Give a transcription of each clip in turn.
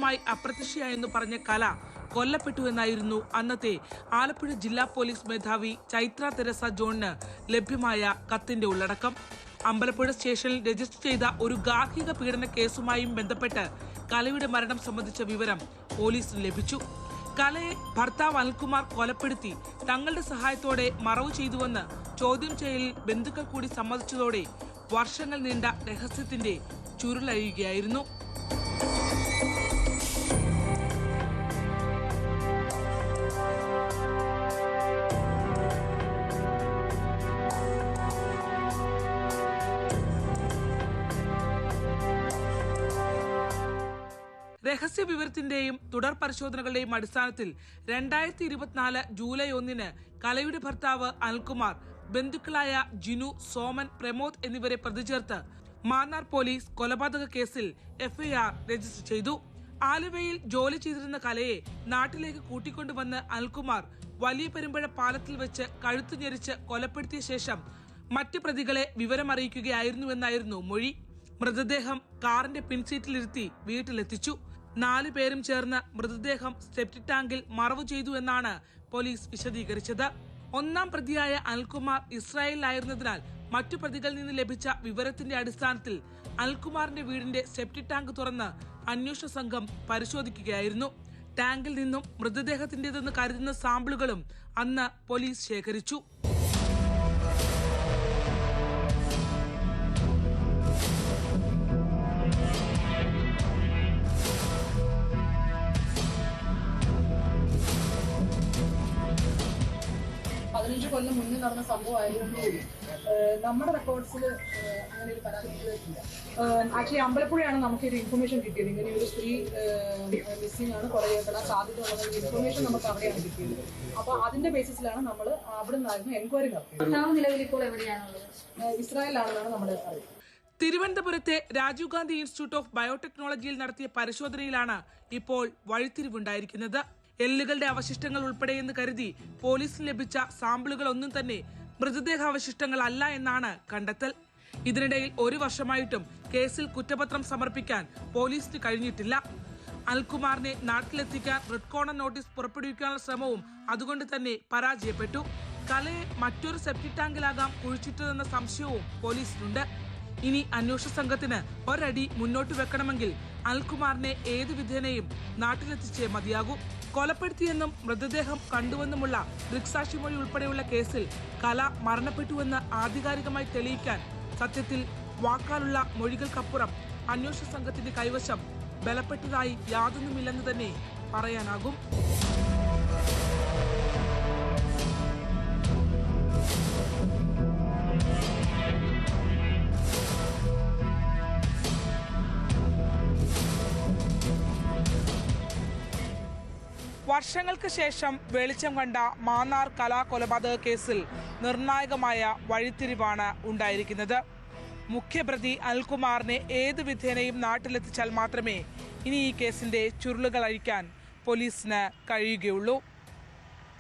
ദിവസമായി അപ്രത്യക്ഷയായെന്ന് പറഞ്ഞ കല കൊല്ലപ്പെട്ടുവെന്നായിരുന്നു അന്നത്തെ ആലപ്പുഴ ജില്ലാ പോലീസ് മേധാവി ചൈത്ര തെരേസ ജോണിന് ലഭ്യമായ കത്തിന്റെ ഉള്ളടക്കം. അമ്പലപ്പുഴ സ്റ്റേഷനിൽ രജിസ്റ്റർ ചെയ്ത ഒരു ഗാർഹിക പീഡന കേസുമായും ബന്ധപ്പെട്ട് കലയുടെ മരണം സംബന്ധിച്ച വിവരം പോലീസിന് ലഭിച്ചു. കലയെ ഭർത്താവ് അനിൽകുമാർ കൊലപ്പെടുത്തി തങ്ങളുടെ സഹായത്തോടെ മറവു ചെയ്തുവെന്ന് ചോദ്യം ചെയ്യലിൽ ബന്ധുക്കൾ കൂടി സമ്മതിച്ചതോടെ വർഷങ്ങൾ നീണ്ട രഹസ്യത്തിന്റെ ചുരുളഴിയുകയായിരുന്നു. രഹസ്യ വിവരത്തിന്റെയും തുടർ പരിശോധനകളുടെയും അടിസ്ഥാനത്തിൽ 2024 ജൂലൈ 1 കലയുടെ ഭർത്താവ് അനിൽകുമാർ ബന്ധുക്കളായ ജിനു, സോമൻ, പ്രമോദ് എന്നിവരെ പ്രതി ചേർത്ത് മാന്നാർ പോലീസ് കൊലപാതക കേസിൽ എഫ്ഐആർ രജിസ്റ്റർ ചെയ്തു. ആലുവയിൽ ജോലി ചെയ്തിരുന്ന കലയെ നാട്ടിലേക്ക് കൂട്ടിക്കൊണ്ടുവന്ന് അനിൽകുമാർ വലിയ പെരുമ്പഴ പാലത്തിൽ വെച്ച് കഴുത്തു ഞെരിച്ച് കൊലപ്പെടുത്തിയ ശേഷം മറ്റ് പ്രതികളെ വിവരമറിയിക്കുകയായിരുന്നുവെന്നായിരുന്നു മൊഴി. മൃതദേഹം കാറിന്റെ പിൻസീറ്റിലിരുത്തി വീട്ടിലെത്തിച്ചു. 4 പേരും ചേർന്ന് മൃതദേഹം സെപ്റ്റിക് ടാങ്കിൽ മറവു ചെയ്തു എന്നാണ് പോലീസ് വിശദീകരിച്ചത്. ഒന്നാം പ്രതിയായ അനിൽകുമാർ ഇസ്രായേലിലായിരുന്നതിനാൽ മറ്റു പ്രതികളിൽ നിന്ന് ലഭിച്ച വിവരത്തിന്റെ അടിസ്ഥാനത്തിൽ അനിൽകുമാറിന്റെ വീടിന്റെ സെപ്റ്റിക് ടാങ്ക് തുറന്ന് അന്വേഷണ സംഘം പരിശോധിക്കുകയായിരുന്നു. ടാങ്കിൽ നിന്നും മൃതദേഹത്തിന്റേതെന്ന് കരുതുന്ന സാമ്പിളുകളും അന്ന് പോലീസ് ശേഖരിച്ചു. കൊല്ലം മുന്നേ നടന്ന സംഭവമായതുകൊണ്ട് നമ്മുടെ റെക്കോർഡ്സിൽ അങ്ങനെ ഒരു പരാതി കിട്ടിയിട്ടില്ല. ആക്ച്വലി അമ്പലപ്പുഴയാണ് നമുക്കൊരു ഇൻഫർമേഷൻ കിട്ടിയത്. ഇങ്ങനെ ഒരു സ്ത്രീ മിസ്സിംഗ് ആണ്, കുറയപ്പെടാൻ സാധ്യത ഉള്ളതെന്ന ഇൻഫർമേഷൻ നമുക്ക് അവിടെയാണ് കിട്ടിയത്. അപ്പോൾ അതിന്റെ ബേസിസിലാണ് നമ്മൾ അവിടെ നിന്നായിരുന്നു എൻക്വയറി നടത്തിയത്. നിലവിൽ ഇപ്പോൾ എവിടെയാണുള്ളത്? ഇസ്രായേലിലാണെന്നാണ് നമ്മുടെ അറിവ്. തിരുവനന്തപുരത്തെ രാജീവ് ഗാന്ധി ഇൻസ്റ്റിറ്റ്യൂട്ട് ഓഫ് ബയോടെക്നോളജിയിൽ നടത്തിയ പരിശോധനയിലാണ് ഇപ്പോൾ വഴിത്തിരിവുണ്ടായിരിക്കുന്നത്. എല്ലുകളുടെ അവശിഷ്ടങ്ങൾ ഉൾപ്പെടെയെന്ന് കരുതി പോലീസിന് ലഭിച്ച സാമ്പിളുകൾ ഒന്നും തന്നെ മൃതദേഹാവശിഷ്ടങ്ങൾ അല്ല എന്നാണ് കണ്ടെത്തൽ. ഇതിനിടയിൽ 1 വർഷമായിട്ടും കേസിൽ കുറ്റപത്രം സമർപ്പിക്കാൻ പോലീസിന് കഴിഞ്ഞിട്ടില്ല. അനിൽകുമാറിനെ നാട്ടിലെത്തിക്കാൻ റെഡ് കോർണർ നോട്ടീസ് പുറപ്പെടുവിക്കാനുള്ള ശ്രമവും അതുകൊണ്ട് തന്നെ പരാജയപ്പെട്ടു. കലയെ മറ്റൊരു സെപ്റ്റിക് ടാങ്കിലാകാം കുഴിച്ചിട്ടതെന്ന സംശയവും പോലീസിനുണ്ട്. ഇനി അന്വേഷണ സംഘത്തിന് ഒരടി മുന്നോട്ട് വെക്കണമെങ്കിൽ അനിൽകുമാറിനെ ഏത് വിധേനയും നാട്ടിലെത്തിച്ചേ മതിയാകൂ. കൊലപ്പെടുത്തിയെന്നും മൃതദേഹം കണ്ടുവെന്നുമുള്ള ദൃക്സാക്ഷിമൊഴി ഉൾപ്പെടെയുള്ള കേസിൽ കല മരണപ്പെട്ടുവെന്ന് ആധികാരികമായി തെളിയിക്കാൻ സത്യത്തിൽ വാക്കാലുള്ള മൊഴികൾക്കപ്പുറം അന്വേഷണ സംഘത്തിന്റെ കൈവശം ബലപ്പെട്ടതായി യാതൊന്നുമില്ലെന്ന് തന്നെ പറയാനാകും. വർഷങ്ങൾക്ക് ശേഷം വെളിച്ചം കണ്ട മാന്നാർ കലാ കൊലപാതക കേസിൽ നിർണായകമായ വഴിത്തിരിവാണ് ഉണ്ടായിരിക്കുന്നത്. മുഖ്യപ്രതി അനിൽകുമാറിനെ ഏത് വിധേനയും നാട്ടിലെത്തിച്ചാൽ മാത്രമേ ഇനി ഈ കേസിന്റെ ചുരുളുകൾ അഴിക്കാൻ പോലീസിന് കഴിയുകയുള്ളൂ.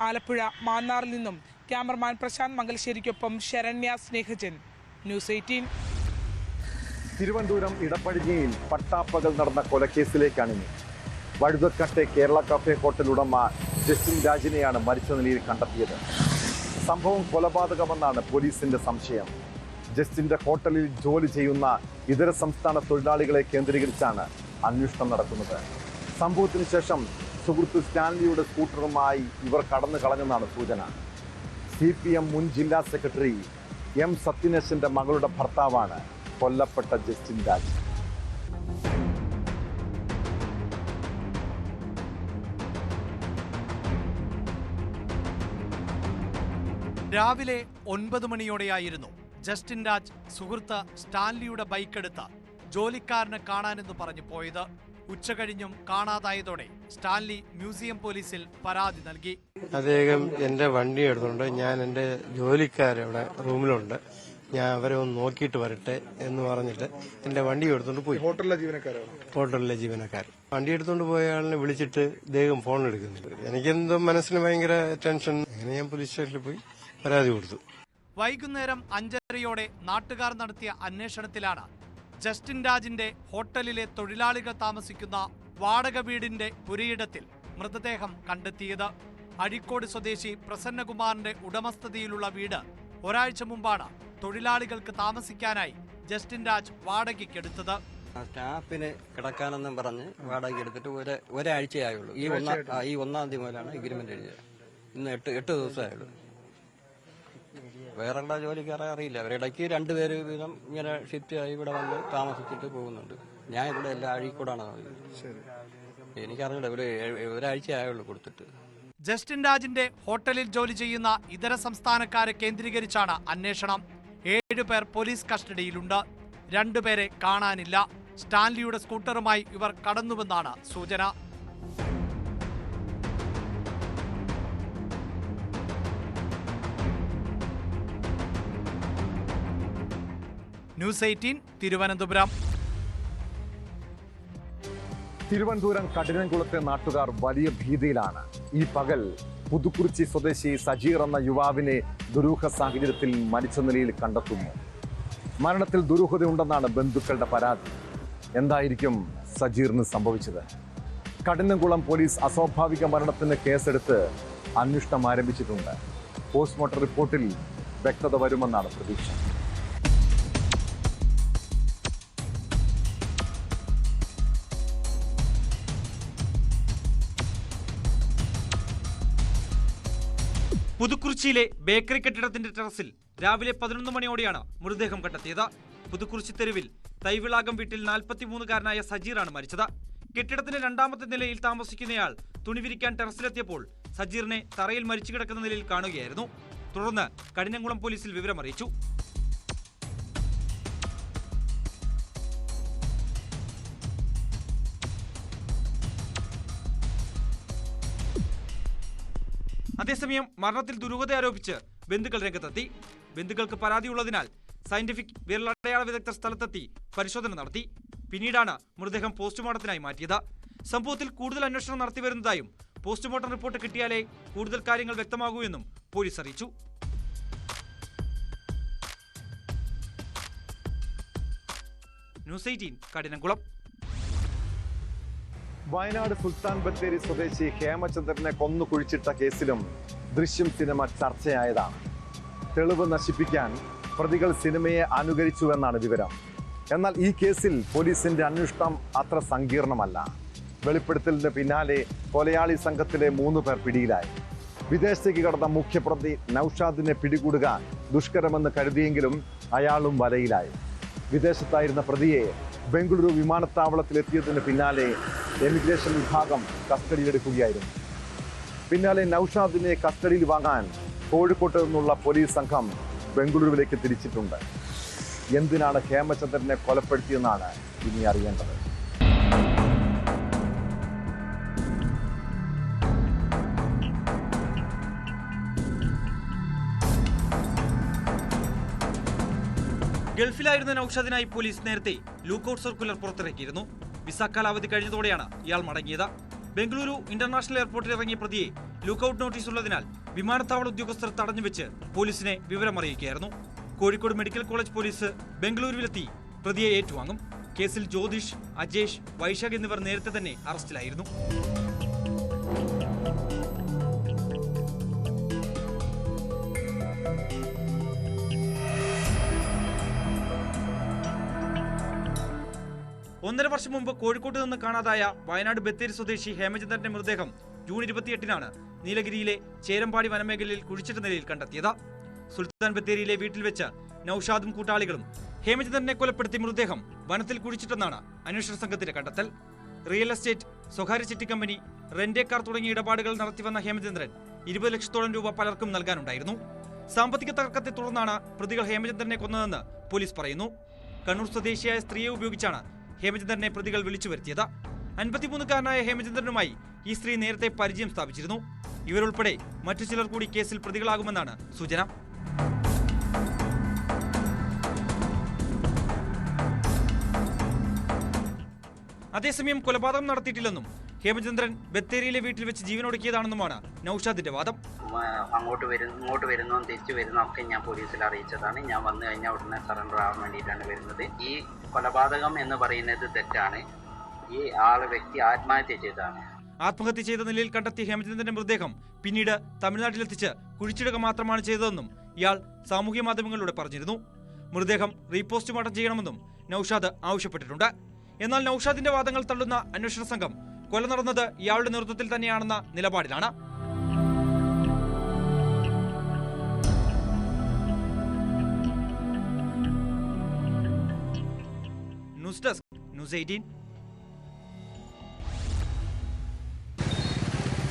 ആലപ്പുഴ മാന്നാറിൽ നിന്നും ക്യാമറമാൻ പ്രശാന്ത് മംഗലശ്ശേരിക്കൊപ്പം ശരണ്യ സ്നേഹജൻ, ന്യൂസ് 18. തിരുവനന്തപുരം ഇടപ്പഴിഞ്ഞിയിൽ പട്ടാപ്പകൽ നടന്ന കൊലക്കേസിലേക്കാണിനി. വഴുതക്കാട്ടെ കേരള കഫേ ഹോട്ടൽ ഉടമ ജസ്റ്റിൻ രാജിനെയാണ് മരിച്ച നിലയിൽ കണ്ടെത്തിയത്. സംഭവം കൊലപാതകമെന്നാണ് പോലീസിന്റെ സംശയം. ജസ്റ്റിന്റെ ഹോട്ടലിൽ ജോലി ചെയ്യുന്ന ഇതര സംസ്ഥാന തൊഴിലാളികളെ കേന്ദ്രീകരിച്ചാണ് അന്വേഷണം നടക്കുന്നത്. സംഭവത്തിന് ശേഷം സുഹൃത്ത് സ്റ്റാൻലിയുടെ സ്കൂട്ടറുമായി ഇവർ കടന്നു കളഞ്ഞെന്നാണ് സൂചന. CPM മുൻ ജില്ലാ സെക്രട്ടറി M സത്യനേശന്റെ മകളുടെ ഭർത്താവാണ് കൊല്ലപ്പെട്ട ജസ്റ്റിൻ രാജ്. രാവിലെ 9 മണിയോടെയായിരുന്നു ജസ്റ്റിൻ രാജ് സുഹൃത്ത് സ്റ്റാൻലിയുടെ ബൈക്കെടുത്ത് ജോലിക്കാരന് കാണാനെന്ന് പറഞ്ഞു പോയത്. ഉച്ചകഴിഞ്ഞും കാണാതായതോടെ സ്റ്റാൻലി മ്യൂസിയം പോലീസിൽ പരാതി നൽകി. അദ്ദേഹം എന്റെ വണ്ടി എടുത്തുകൊണ്ട് ഞാൻ എന്റെ ജോലിക്കാരവിടെ റൂമിലുണ്ട്, ഞാൻ അവരെ ഒന്ന് നോക്കിയിട്ട് വരട്ടെ എന്ന് പറഞ്ഞിട്ട് എന്റെ വണ്ടി എടുത്തുകൊണ്ട് പോയി. ഹോട്ടലിലെ ജീവനക്കാരൻ വണ്ടി എടുത്തുകൊണ്ട് പോയ ആളിനെ വിളിച്ചിട്ട് ഇദ്ദേഹം ഫോൺ എടുക്കുന്നില്ല. എനിക്കെന്തോ മനസ്സിന് ഭയങ്കര ടെൻഷൻ. അങ്ങനെ ഞാൻ പോലീസ് സ്റ്റേഷനിൽ പോയി പരാതി കൊടുത്തു. വൈകുന്നേരം 5:30 നാട്ടുകാർ നടത്തിയ അന്വേഷണത്തിലാണ് ജസ്റ്റിൻ രാജിന്റെ ഹോട്ടലിലെ തൊഴിലാളികൾ താമസിക്കുന്ന വാടക വീടിന്റെ പുരയിടത്തിൽ മൃതദേഹം കണ്ടെത്തിയത്. അഴീക്കോട് സ്വദേശി പ്രസന്നകുമാറിന്റെ ഉടമസ്ഥതയിലുള്ള വീട് ഒരാഴ്ച മുമ്പാണ് തൊഴിലാളികൾക്ക് താമസിക്കാനായി ജസ്റ്റിൻ രാജ് വാടകയ്ക്കെടുത്തത്. സ്റ്റാഫിന് കിടക്കാനെന്നും പറഞ്ഞ് വാടക എടുത്തിട്ട് ഒരാഴ്ചയായുള്ളൂ. ഈ 1-ാം തീയതി മുതലാണ് എഗ്രിമെന്റ് എഴുതിയത്. ഇന്ന് 8 ദിവസമായുള്ളൂ. വേറെ ജോലിക്കാരെ അറിയില്ല. അവരിടയ്ക്ക് 2 പേര് വീതം ഇങ്ങനെ ഷിഫ്റ്റ് ആയി ഇവിടെ വന്ന് താമസിച്ചിട്ട് പോകുന്നുണ്ട്. ഞാൻ ഇവിടെ എല്ലാം അഴീക്കോടാണ്. എനിക്കറിയില്ല, ഒരാഴ്ചയായുള്ളൂ കൊടുത്തിട്ട്. ജസ്റ്റിൻ രാജിന്റെ ഹോട്ടലിൽ ജോലി ചെയ്യുന്ന ഇതര സംസ്ഥാനക്കാരെ കേന്ദ്രീകരിച്ചാണ് അന്വേഷണം. 7 പേർ പോലീസ് കസ്റ്റഡിയിലുണ്ട്. 2 പേരെ കാണാനില്ല. സ്റ്റാൻലിയുടെ സ്കൂട്ടറുമായി ഇവർ കടന്നുവെന്നാണ് സൂചന. ന്യൂസ് 18 തിരുവനന്തപുരം. തിരുവനന്തപുരം കഠിനംകുളത്തെ നാട്ടുകാർ വലിയ ഭീതിയിലാണ്. ഈ പകൽ പുതുക്കുറിച്ചി സ്വദേശി സജീർ എന്ന യുവാവിനെ ദുരൂഹ സാഹചര്യത്തിൽ മരിച്ച നിലയിൽ കണ്ടെത്തുന്നു. മരണത്തിൽ ദുരൂഹതയുണ്ടെന്നാണ് ബന്ധുക്കളുടെ പരാതി. എന്തായിരിക്കും സജീറിന് സംഭവിച്ചത്? കഠിനംകുളം പോലീസ് അസ്വാഭാവിക മരണത്തിന് കേസെടുത്ത് അന്വേഷണം ആരംഭിച്ചിട്ടുണ്ട്. പോസ്റ്റ്മോർട്ടം റിപ്പോർട്ടിൽ വ്യക്തത വരുമെന്നാണ് പ്രതീക്ഷ. പുതുക്കുറിച്ചിയിലെ ബേക്കറി കെട്ടിടത്തിന്റെ ടെറസിൽ രാവിലെ 11 മണിയോടെയാണ് മൃതദേഹം കണ്ടെത്തിയത്. പുതുക്കുറിച്ചി തെരുവിൽ തൈവിളാകം വീട്ടിൽ 43-കാരനായ സജീറാണ് മരിച്ചത്. കെട്ടിടത്തിന്റെ 2ാമത്തെ നിലയിൽ താമസിക്കുന്നയാൾ തുണി വിരിക്കാൻ ടെറസിലെത്തിയപ്പോൾ സജീറിനെ തറയിൽ മരിച്ചു കിടക്കുന്ന നിലയിൽ കാണുകയായിരുന്നു. തുടർന്ന് കഠിനംകുളം പോലീസിൽ വിവരമറിയിച്ചു. അതേസമയം മരണത്തിൽ ദുരൂഹത ആരോപിച്ച് ബന്ധുക്കൾ രംഗത്തെത്തി. ബന്ധുക്കൾക്ക് പരാതിയുള്ളതിനാൽ സയന്റിഫിക് വിരലടയാള വിദഗ്ധർ സ്ഥലത്തെത്തി പരിശോധന നടത്തി. പിന്നീടാണ് മൃതദേഹം പോസ്റ്റ്മോർട്ടത്തിനായി മാറ്റിയത്. സംഭവത്തിൽ കൂടുതൽ അന്വേഷണം നടത്തിവരുന്നതായും പോസ്റ്റ്മോർട്ടം റിപ്പോർട്ട് കിട്ടിയാലേ കൂടുതൽ കാര്യങ്ങൾ വ്യക്തമാകൂ എന്നും പോലീസ് അറിയിച്ചു. ന്യൂസ് 18 കഠിനംകുളം. വയനാട് സുൽത്താൻ ബത്തേരി സ്വദേശി ഹേമചന്ദ്രനെ കൊന്നു കുഴിച്ചിട്ട കേസിലും ദൃശ്യം സിനിമ ചർച്ചയായതാണ്. തെളിവ് നശിപ്പിക്കാൻ പ്രതികൾ സിനിമയെ അനുകരിച്ചുവെന്നാണ് വിവരം. എന്നാൽ ഈ കേസിൽ പോലീസിന്റെ അന്വേഷണം അത്ര സങ്കീർണമല്ല. വെളിപ്പെടുത്തലിന് പിന്നാലെ കൊലയാളി സംഘത്തിലെ 3 പേർ പിടിയിലായി. വിദേശത്തേക്ക് കടന്ന മുഖ്യപ്രതി നൌഷാദിനെ പിടികൂടുക ദുഷ്കരമെന്ന് കരുതിയെങ്കിലും അയാളും വലയിലായി. വിദേശത്തായിരുന്ന പ്രതിയെ ബംഗളൂരു വിമാനത്താവളത്തിലെത്തിയതിന് പിന്നാലെ എമിഗ്രേഷൻ വിഭാഗം കസ്റ്റഡിയിലെടുക്കുകയായിരുന്നു. പിന്നാലെ നൌഷാദിനെ കസ്റ്റഡിയിൽ വാങ്ങാൻ കോഴിക്കോട്ട് നിന്നുള്ള പോലീസ് സംഘം ബംഗളൂരുവിലേക്ക് തിരിച്ചിട്ടുണ്ട്. എന്തിനാണ് ഹേമചന്ദ്രനെ കൊലപ്പെടുത്തിയെന്നാണ് ഇനി അറിയേണ്ടത്. ഗൾഫിലായിരുന്ന നൌഷാദിനായി പോലീസ് നേരത്തെ ലൂക്കൌട്ട് സർക്കുലർ പുറത്തിറക്കിയിരുന്നു. വിസ കാലാവധി കഴിഞ്ഞതോടെയാണ് ഇയാൾ മടങ്ങിയത്. ബംഗളൂരു ഇന്റർനാഷണൽ എയർപോർട്ടിൽ ഇറങ്ങിയ പ്രതിയെ ലൂക്കൌട്ട് നോട്ടീസ് ഉള്ളതിനാൽ വിമാനത്താവള ഉദ്യോഗസ്ഥർ തടഞ്ഞുവെച്ച് പോലീസിനെ വിവരമറിയിക്കുകയായിരുന്നു. കോഴിക്കോട് മെഡിക്കൽ കോളേജ് പോലീസ് ബംഗളൂരുവിലെത്തി പ്രതിയെ ഏറ്റുവാങ്ങും. കേസിൽ ജ്യോതിഷ്, അജേഷ്, വൈശാഖ് എന്നിവർ നേരത്തെ തന്നെ അറസ്റ്റിലായിരുന്നു. ഒന്നര വർഷം മുമ്പ് കോഴിക്കോട്ട് നിന്ന് കാണാതായ വയനാട് ബത്തേരി സ്വദേശി ഹേമചന്ദ്രന്റെ മൃതദേഹം ജൂൺ 28-നാണ് നീലഗിരിയിലെ ചേരമ്പാടി വനമേഖലയിൽ കുഴിച്ചിട്ട നിലയിൽ കണ്ടെത്തിയത്. സുൽത്താൻ ബത്തേരിയിലെ വീട്ടിൽ വെച്ച് നൌഷാദും കൂട്ടാളികളും ഹേമചന്ദ്രനെ കൊലപ്പെടുത്തി മൃതദേഹം വനത്തിൽ കുഴിച്ചിട്ടെന്നാണ് അന്വേഷണ സംഘത്തിന്റെ കണ്ടെത്തൽ. റിയൽ എസ്റ്റേറ്റ്, സ്വകാര്യ ചിട്ടി കമ്പനി, റെന്റേ കാർ തുടങ്ങിയ ഇടപാടുകൾ നടത്തിവന്ന ഹേമചന്ദ്രൻ 20 ലക്ഷത്തോളം രൂപ പലർക്കും നൽകാനുണ്ടായിരുന്നു. സാമ്പത്തിക തർക്കത്തെ തുടർന്നാണ് പ്രതികൾ ഹേമചന്ദ്രനെ കൊന്നതെന്ന് പോലീസ് പറയുന്നു. കണ്ണൂർ സ്വദേശിയായ സ്ത്രീയെ ഉപയോഗിച്ചാണ് ഹേമചന്ദ്രനെ പ്രതികൾ വിളിച്ചു വരുത്തിയത്. 53-കാരനായ ഹേമചന്ദ്രനുമായി ഈ സ്ത്രീ നേരത്തെ പരിചയം സ്ഥാപിച്ചിരുന്നു. ഇവരുൾപ്പെടെ മറ്റു ചിലർ കൂടി കേസിൽ പ്രതികളാകുമെന്നാണ് സൂചന. അതേസമയം കൊലപാതകം നടത്തിയിട്ടില്ലെന്നും ഹേമചന്ദ്രൻ ബത്തേരിയിലെ വീട്ടിൽ വെച്ച് ജീവനൊടുക്കിയതാണെന്നുമാണ് നൌഷാദിന്റെ വാദം. ഇങ്ങോട്ട് വരുന്നതും തിരിച്ചു വരുന്നതും ഒക്കെ ഞാൻ പോലീസിൽ അറിയിച്ചതാണ്. ഞാൻ വന്നു കഴിഞ്ഞാൽ ഉടനെ സറണ്ടർ ആവാൻ വേണ്ടിയിട്ടാണ് വരുന്നത്. ഈ കൊലപാതകം എന്ന് പറയുന്നത് തെറ്റാണ്. ഈ വ്യക്തി ആത്മഹത്യ ചെയ്തതാണ്. ആത്മഹത്യ ചെയ്ത നിലയിൽ കണ്ടെത്തിയ ഹേമചന്ദ്രന്റെ മൃതദേഹം പിന്നീട് തമിഴ്നാട്ടിലെത്തിച്ച് കുഴിച്ചിടുക മാത്രമാണ് ചെയ്തതെന്നും ഇയാൾ സാമൂഹ്യ മാധ്യമങ്ങളിലൂടെ പറഞ്ഞിരുന്നു. മൃതദേഹം റീപോസ്റ്റ്മോർട്ടം ചെയ്യണമെന്നും നൌഷാദ് ആവശ്യപ്പെട്ടിട്ടുണ്ട്. എന്നാൽ നൌഷാദിന്റെ വാദങ്ങൾ തള്ളുന്ന അന്വേഷണ സംഘം കൊല നടന്നത് ഇയാളുടെ നേതൃത്വത്തിൽ തന്നെയാണെന്ന നിലപാടിലാണ്. News desk, news 18.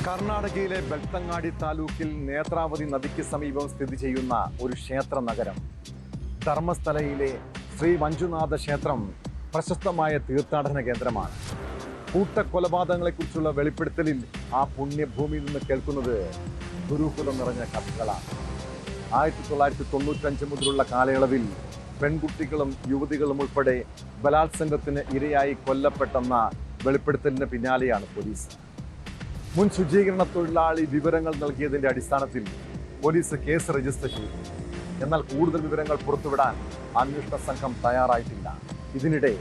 കർണാടകയിലെ ബെൽത്തങ്ങാടി താലൂക്കിൽ നേത്രാവതി നദിക്ക് സമീപം സ്ഥിതി ചെയ്യുന്ന ഒരു ക്ഷേത്ര നഗരം. ധർമ്മസ്ഥലയിലെ ശ്രീ മഞ്ജുനാഥ ക്ഷേത്രം പ്രശസ്തമായ തീർത്ഥാടന കേന്ദ്രമാണ്. കൂട്ടക്കൊലപാതകങ്ങളെക്കുറിച്ചുള്ള വെളിപ്പെടുത്തലിൽ ആ പുണ്യഭൂമിയിൽ നിന്ന് കേൾക്കുന്നത് ദുരൂഹത നിറഞ്ഞ കഥകളാണ്. 1995 മുതലുള്ള കാലയളവിൽ പെൺകുട്ടികളും യുവതികളും ഉൾപ്പെടെ ബലാത്സംഗത്തിന് ഇരയായി കൊല്ലപ്പെട്ടെന്ന വെളിപ്പെടുത്തലിന് പിന്നാലെയാണ് പോലീസ്. മുൻ ശുചീകരണ തൊഴിലാളി വിവരങ്ങൾ നൽകിയതിന്റെ അടിസ്ഥാനത്തിൽ പോലീസ് കേസ് രജിസ്റ്റർ ചെയ്തു. എന്നാൽ കൂടുതൽ വിവരങ്ങൾ പുറത്തുവിടാൻ അന്വേഷണ സംഘം തയ്യാറായിട്ടില്ല. ഇതിനിടെ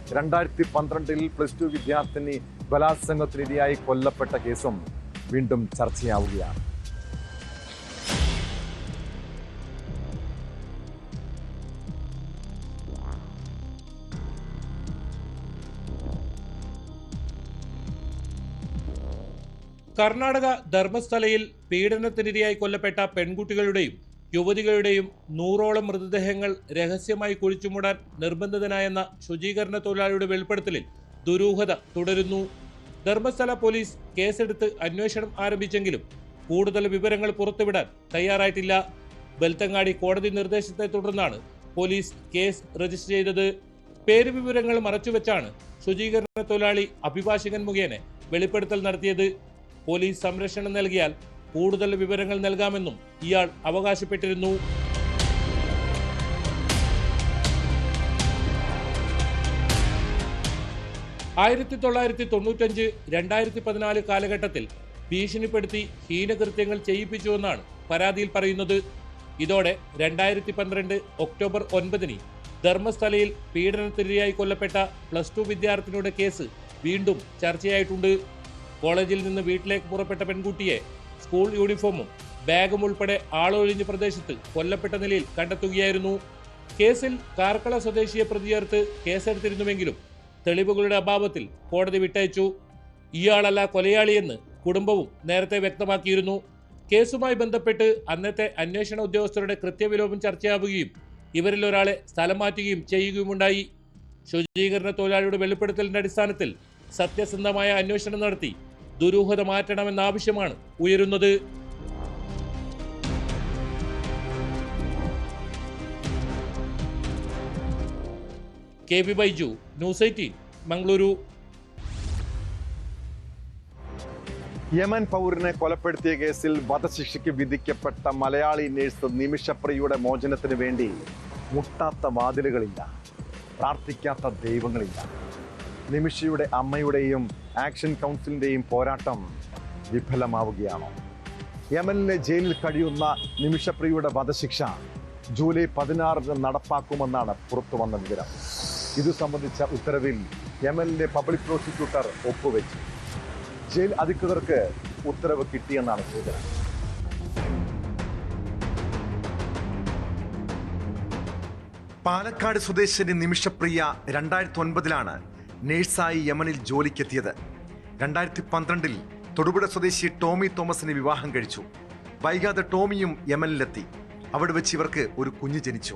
2012 +2 വിദ്യാർത്ഥിനി ബലാത്സംഗത്തിനിരയായി കൊല്ലപ്പെട്ട കേസും വീണ്ടും ചർച്ചയാവുകയാണ്. കർണാടക ധർമ്മസ്ഥലയിൽ പീഡനത്തിനിരയായി കൊല്ലപ്പെട്ട പെൺകുട്ടികളുടെയും യുവതികളുടെയും 100ഓളം മൃതദേഹങ്ങൾ രഹസ്യമായി കുഴിച്ചുമൂടാൻ നിർബന്ധിതനായെന്ന ശുചീകരണ തൊഴിലാളിയുടെ വെളിപ്പെടുത്തലിൽ ദുരൂഹത തുടരുന്നു. ധർമ്മസ്ഥല പോലീസ് കേസെടുത്ത് അന്വേഷണം ആരംഭിച്ചെങ്കിലും കൂടുതൽ വിവരങ്ങൾ പുറത്തുവിടാൻ തയ്യാറായിട്ടില്ല. ബെൽത്തങ്ങാടി കോടതി നിർദ്ദേശത്തെ തുടർന്നാണ് പോലീസ് കേസ് രജിസ്റ്റർ ചെയ്തത്. പേരുവിവരങ്ങൾ മറച്ചുവെച്ചാണ് ശുചീകരണ തൊഴിലാളി അഭിഭാഷകൻ മുഖേന വെളിപ്പെടുത്തൽ നടത്തിയത്. പോലീസ് സംരക്ഷണം നൽകിയാൽ കൂടുതൽ വിവരങ്ങൾ നൽകാമെന്നും ഇയാൾ അവകാശപ്പെട്ടിരുന്നു. ആയിരത്തി 1995-2014 കാലഘട്ടത്തിൽ ഭീഷണിപ്പെടുത്തി ഹീനകൃത്യങ്ങൾ ചെയ്യിപ്പിച്ചുവെന്നാണ് പരാതിയിൽ പറയുന്നത്. ഇതോടെ 2012 ഒക്ടോബർ 9 ധർമ്മസ്ഥലയിൽ പീഡനത്തിനിരയായി കൊല്ലപ്പെട്ട +2 വിദ്യാർത്ഥിനിയുടെ കേസ് വീണ്ടും ചർച്ചയായിട്ടുണ്ട്. കോളേജിൽ നിന്ന് വീട്ടിലേക്ക് പുറപ്പെട്ട പെൺകുട്ടിയെ സ്കൂൾ യൂണിഫോമും ബാഗും ഉൾപ്പെടെ ആളൊഴിഞ്ഞ പ്രദേശത്ത് കൊല്ലപ്പെട്ട നിലയിൽ കണ്ടെത്തുകയായിരുന്നു. കേസിൽ കാർക്കള സ്വദേശിയെ പ്രതി ചേർത്ത് കേസെടുത്തിരുന്നുവെങ്കിലും തെളിവുകളുടെ അഭാവത്തിൽ കോടതി വിട്ടയച്ചു. ഇയാളല്ല കൊലയാളിയെന്ന് കുടുംബവും നേരത്തെ വ്യക്തമാക്കിയിരുന്നു. കേസുമായി ബന്ധപ്പെട്ട് അന്നത്തെ അന്വേഷണ ഉദ്യോഗസ്ഥരുടെ കൃത്യവിലോപം ചർച്ചയാവുകയും ഇവരിൽ ഒരാളെ സ്ഥലം മാറ്റുകയും ചെയ്യുകയുമുണ്ടായി. ശുചീകരണ തൊഴിലാളിയുടെ വെളിപ്പെടുത്തലിന്റെ അടിസ്ഥാനത്തിൽ സത്യസന്ധമായ അന്വേഷണം നടത്തി ദുരൂഹത മാറ്റണമെന്ന ആവശ്യമാണ് ഉയരുന്നത്. കെ.വി. ബൈജു, ന്യൂസ് 18, മംഗളൂരു. യമൻ പൗരനെ കൊലപ്പെടുത്തിയ കേസിൽ വധശിക്ഷയ്ക്ക് വിധിക്കപ്പെട്ട മലയാളി നഴ്സ് നിമിഷപ്രിയയുടെ മോചനത്തിന് വേണ്ടി മുട്ടാത്ത വാതിലുകളില്ല, പ്രാർത്ഥിക്കാത്ത ദൈവങ്ങളില്ല. നിമിഷയുടെ അമ്മയുടെയും ആക്ഷൻ കൗൺസിലിന്റെയും പോരാട്ടം വിഫലമാവുകയാണോ? യമനിലെ ജയിലിൽ കഴിയുന്ന നിമിഷപ്രിയയുടെ വധശിക്ഷ ജൂലൈ 16 നടപ്പാക്കുമെന്നാണ് പുറത്തുവന്ന വിവരം. ഇതു സംബന്ധിച്ച ഉത്തരവിൽ യമനിലെ പബ്ലിക് പ്രോസിക്യൂട്ടർ ഒപ്പുവെച്ചു. ജയിൽ അധികൃതർക്ക് ഉത്തരവ് കിട്ടിയെന്നാണ് സൂചന. പാലക്കാട് സ്വദേശിനി നിമിഷപ്രിയ 2009 നേഴ്സായി യമനിൽ ജോലിക്കെത്തിയത്. 2012 തൊടുപുഴ സ്വദേശി ടോമി തോമസിനെ വിവാഹം കഴിച്ചു. വൈകാതെ ടോമിയും യമനിലെത്തി. അവിടെ വെച്ച് ഇവർക്ക് ഒരു കുഞ്ഞ് ജനിച്ചു.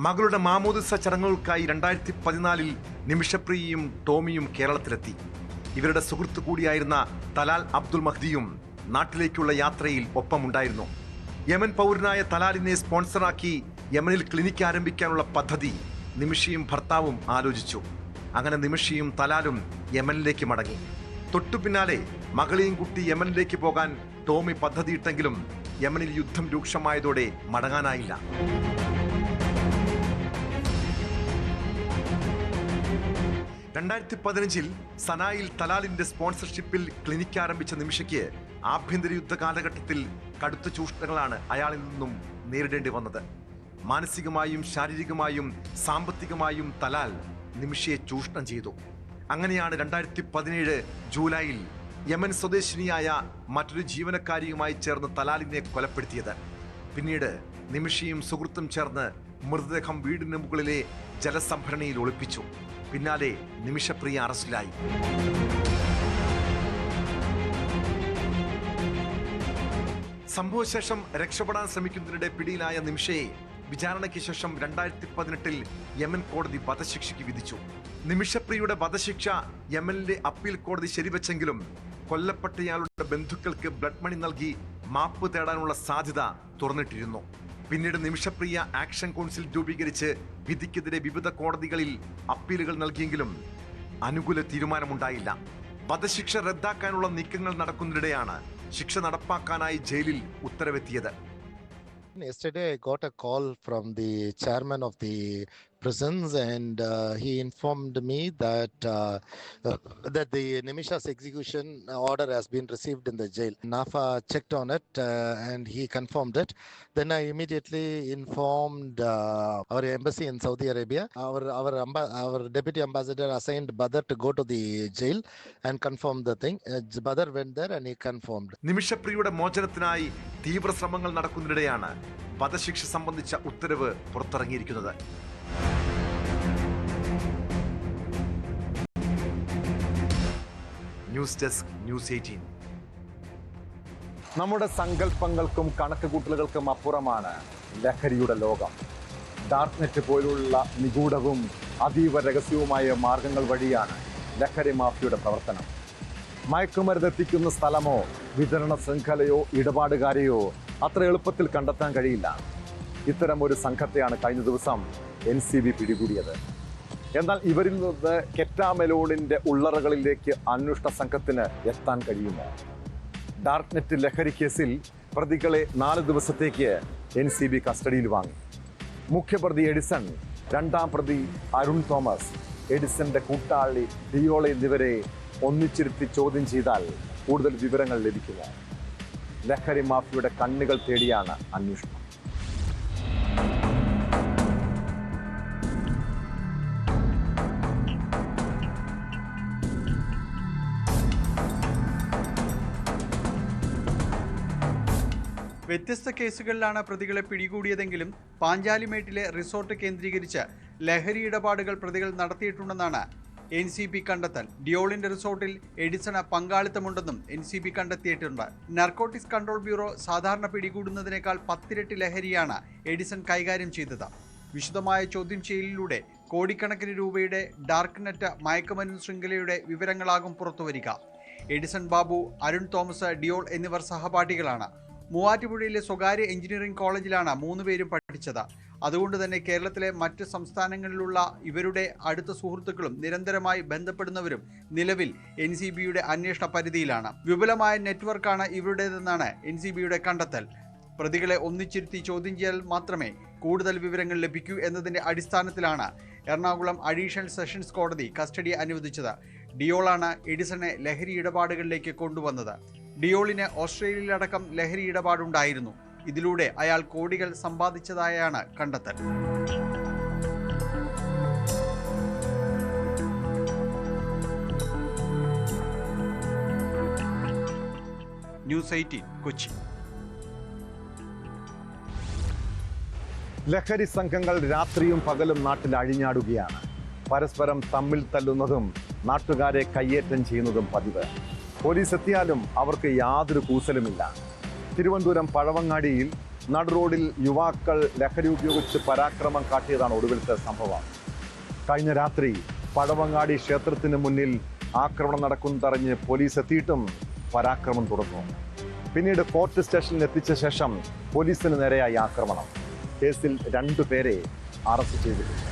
മകളുടെ മാമോദിസ ചടങ്ങുകൾക്കായി 2014 നിമിഷപ്രിയയും ടോമിയും കേരളത്തിലെത്തി. ഇവരുടെ സുഹൃത്തു കൂടിയായിരുന്ന തലാൽ അബ്ദുൽ മഹ്ദിയും നാട്ടിലേക്കുള്ള യാത്രയിൽ ഒപ്പമുണ്ടായിരുന്നു. യമൻ പൗരനായ തലാലിനെ സ്പോൺസറാക്കി യമനിൽ ക്ലിനിക്ക് ആരംഭിക്കാനുള്ള പദ്ധതി നിമിഷയും ഭർത്താവും ആലോചിച്ചു. അങ്ങനെ നിമിഷയും തലാലും യമനിലേക്ക് മടങ്ങി. തൊട്ടു പിന്നാലെ മകളെയും കുട്ടി യമനിലേക്ക് പോകാൻ ടോമി പദ്ധതിയിട്ടെങ്കിലും യമനിൽ യുദ്ധം രൂക്ഷമായതോടെ മടങ്ങാനായില്ല. ിൽ സനായിൽ തലാലിന്റെ സ്പോൺസർഷിപ്പിൽ ക്ലിനിക്ക് ആരംഭിച്ച നിമിഷയ്ക്ക് ആഭ്യന്തര യുദ്ധ കാലഘട്ടത്തിൽ കടുത്ത ചൂഷണങ്ങളാണ് അയാളിൽ നിന്നും നേരിടേണ്ടി വന്നത്. മാനസികമായും ശാരീരികമായും സാമ്പത്തികമായും തലാൽ നിമിഷയെ ചൂഷണം ചെയ്തു. അങ്ങനെയാണ് 2017 ജൂലൈയിൽ യമൻ സ്വദേശിനിയായ മറ്റൊരു ജീവനക്കാരിയുമായി ചേർന്ന് തലാലിനെ കൊലപ്പെടുത്തിയത്. പിന്നീട് നിമിഷയും സുഹൃത്തും ചേർന്ന് മൃതദേഹം വീടിന് മുകളിലെ ജലസംഭരണിയിൽ ഒളിപ്പിച്ചു. പിന്നാലെ നിമിഷപ്രിയ അറസ്റ്റിലായി. സംഭവശേഷം രക്ഷപ്പെടാൻ ശ്രമിക്കുന്നതിനിടെ പിടിയിലായ നിമിഷയെ വിചാരണയ്ക്ക് ശേഷം 2018 യമൻ കോടതി വധശിക്ഷയ്ക്ക് വിധിച്ചു. നിമിഷപ്രിയയുടെ വധശിക്ഷ യമനിലെ അപ്പീൽ കോടതി ശരിവെച്ചെങ്കിലും കൊല്ലപ്പെട്ടയാളുടെ ബന്ധുക്കൾക്ക് ബ്ലഡ് മണി നൽകി മാപ്പ് തേടാനുള്ള സാധ്യത തുറന്നിട്ടിരുന്നു. പിന്നീട് നിമിഷപ്രിയ ആക്ഷൻ കൗൺസിൽ രൂപീകരിച്ച് വിധിക്കെതിരെ വിവിധ കോടതികളിൽ അപ്പീലുകൾ നൽകിയെങ്കിലും അനുകൂല തീരുമാനമുണ്ടായില്ല. വധശിക്ഷ റദ്ദാക്കാനുള്ള നീക്കങ്ങൾ നടക്കുന്നതിനിടെയാണ് ശിക്ഷ നടപ്പാക്കാനായി ജയിലിൽ ഉത്തരവെത്തിയത്. Yesterday I got a call from the chairman of the prisons and he informed me that that the Nimisha's execution order has been received in the jail. NAFA checked on it and he confirmed it. Then I immediately informed our embassy in Saudi Arabia. Our deputy ambassador assigned Badr to go to the jail and confirm the thing. Badr went there and he confirmed. നിമിഷപ്രിയയുടെ മോചനത്തിനായി തീവ്ര ശ്രമങ്ങൾ നടക്കുന്നതിനിടെയാണ് വധശിക്ഷ സംബന്ധിച്ച ഉത്തരവ് പുറത്തിറങ്ങിയിരിക്കുന്നത്. News desk news 18. നമ്മുടെ സങ്കല്പങ്ങൾക്കും കണക്കുകൂട്ടലുകൾക്കും അപ്പുറമാണ് ലഹരിയുടെ ലോകം. ഡാർക്ക് നെറ്റ് പോലുള്ള നിഗൂഢവും അതീവ രഹസ്യവുമായ മാർഗങ്ങൾ വഴിയാണ് ലഹരി മാഫിയയുടെ പ്രവർത്തനം. മയക്കുമരുന്ന് എത്തിക്കുന്ന സ്ഥലമോ വിതരണ ശൃംഖലയോ ഇടപാടുകാരെയോ അത്ര എളുപ്പത്തിൽ കണ്ടെത്താൻ കഴിയില്ല. ഇത്തരം ഒരു സംഘത്തെയാണ് കഴിഞ്ഞ ദിവസം NCB പിടികൂടിയത്. എന്നാൽ ഇവരിൽ നിന്ന് കെറ്റാമെലോണിന്റെ ഉള്ളറകളിലേക്ക് അന്വേഷണ സംഘത്തിന് എത്താൻ കഴിയുമോ? ഡാർക്ക് നെറ്റ് ലഹരി കേസിൽ പ്രതികളെ 4 ദിവസത്തേക്ക് NCB കസ്റ്റഡിയിൽ വാങ്ങി. മുഖ്യപ്രതി എഡിസൺ, രണ്ടാം പ്രതി അരുൺ തോമസ്, എഡിസന്റെ കൂട്ടാളി ഡിയോൾ എന്നിവരെ ഒന്നിച്ചിരുത്തി ചോദ്യം ചെയ്താൽ കൂടുതൽ വിവരങ്ങൾ ലഭിക്കുമോ? ലഹരി മാഫിയയുടെ കണ്ണുകൾ തേടിയാണ് അന്വേഷണം. വ്യത്യസ്ത കേസുകളിലാണ് പ്രതികളെ പിടികൂടിയതെങ്കിലും പാഞ്ചാലിമേട്ടിലെ റിസോർട്ട് കേന്ദ്രീകരിച്ച് ലഹരി ഇടപാടുകൾ പ്രതികൾ നടത്തിയിട്ടുണ്ടെന്നാണ് NCB കണ്ടെത്തൽ. ഡിയോളിന്റെ റിസോർട്ടിൽ എഡിസണ് പങ്കാളിത്തമുണ്ടെന്നും NCB കണ്ടെത്തിയിട്ടുണ്ട്. നാർക്കോട്ടിക്സ് കൺട്രോൾ ബ്യൂറോ സാധാരണ പിടികൂടുന്നതിനേക്കാൾ 10 ഇരട്ടി ലഹരിയാണ് എഡിസൺ കൈകാര്യം ചെയ്തത്. വിശദമായ ചോദ്യം ചെയ്യലിലൂടെ കോടിക്കണക്കിന് രൂപയുടെ ഡാർക്ക് നെറ്റ് മയക്കുമരുന്ന് ശൃംഖലയുടെ വിവരങ്ങളാകും പുറത്തുവരിക. എഡിസൺ ബാബു, അരുൺ തോമസ്, ഡിയോൾ എന്നിവർ സഹപാഠികളാണ്. മൂവാറ്റുപുഴയിലെ സ്വകാര്യ എഞ്ചിനീയറിംഗ് കോളേജിലാണ് 3 പേരും പഠിച്ചത്. അതുകൊണ്ട് തന്നെ കേരളത്തിലെ മറ്റ് സംസ്ഥാനങ്ങളിലുള്ള ഇവരുടെ അടുത്ത സുഹൃത്തുക്കളും നിരന്തരമായി ബന്ധപ്പെടുന്നവരും നിലവിൽ NCBയുടെ അന്വേഷണ പരിധിയിലാണ്. വിപുലമായ നെറ്റ്വർക്കാണ് ഇവരുടേതെന്നാണ് NCBയുടെ കണ്ടെത്തൽ. പ്രതികളെ ഒന്നിച്ചിരുത്തി ചോദ്യം ചെയ്താൽ മാത്രമേ കൂടുതൽ വിവരങ്ങൾ ലഭിക്കൂ എന്നതിന്റെ അടിസ്ഥാനത്തിലാണ് എറണാകുളം അഡീഷണൽ സെഷൻസ് കോടതി കസ്റ്റഡി അനുവദിച്ചത്. ഡിയോളാണ് എഡിസനെ ലഹരി ഇടപാടുകളിലേക്ക് കൊണ്ടുവന്നത്. ഡിയോളിന് ഓസ്ട്രേലിയയിലടക്കം ലഹരി ഇടപാടുണ്ടായിരുന്നു. ഇതിലൂടെ അയാൾ കോടികൾ സമ്പാദിച്ചതായാണ് കണ്ടെത്തൽ. ന്യൂസ് 18 കൊച്ചി. ലഹരി സംഘങ്ങൾ രാത്രിയും പകലും നാട്ടിൽ അഴിഞ്ഞാടുകയാണ്. പരസ്പരം തമ്മിൽ തല്ലുന്നതും നാട്ടുകാരെ കയ്യേറ്റം ചെയ്യുന്നതും പതിവ്. പോലീസ് എത്തിയാലും അവർക്ക് യാതൊരു കൂസലുമില്ല. തിരുവനന്തപുരം പഴവങ്ങാടിയിൽ നടുറോഡിൽ യുവാക്കൾ ലഹരി ഉപയോഗിച്ച് പരാക്രമം കാട്ടിയതാണ് ഒടുവിലത്തെ സംഭവം. കഴിഞ്ഞ രാത്രി പഴവങ്ങാടി ക്ഷേത്രത്തിന് മുന്നിൽ ആക്രമണം നടക്കുന്നതറിഞ്ഞ് പോലീസ് എത്തിയിട്ടും പരാക്രമം തുടർന്നു. പിന്നീട് ഫോർട്ട് സ്റ്റേഷനിൽ എത്തിച്ച ശേഷം പോലീസിന് നേരെയായി ആക്രമണം. കേസിൽ 2 പേരെ അറസ്റ്റ് ചെയ്തിട്ടുണ്ട്.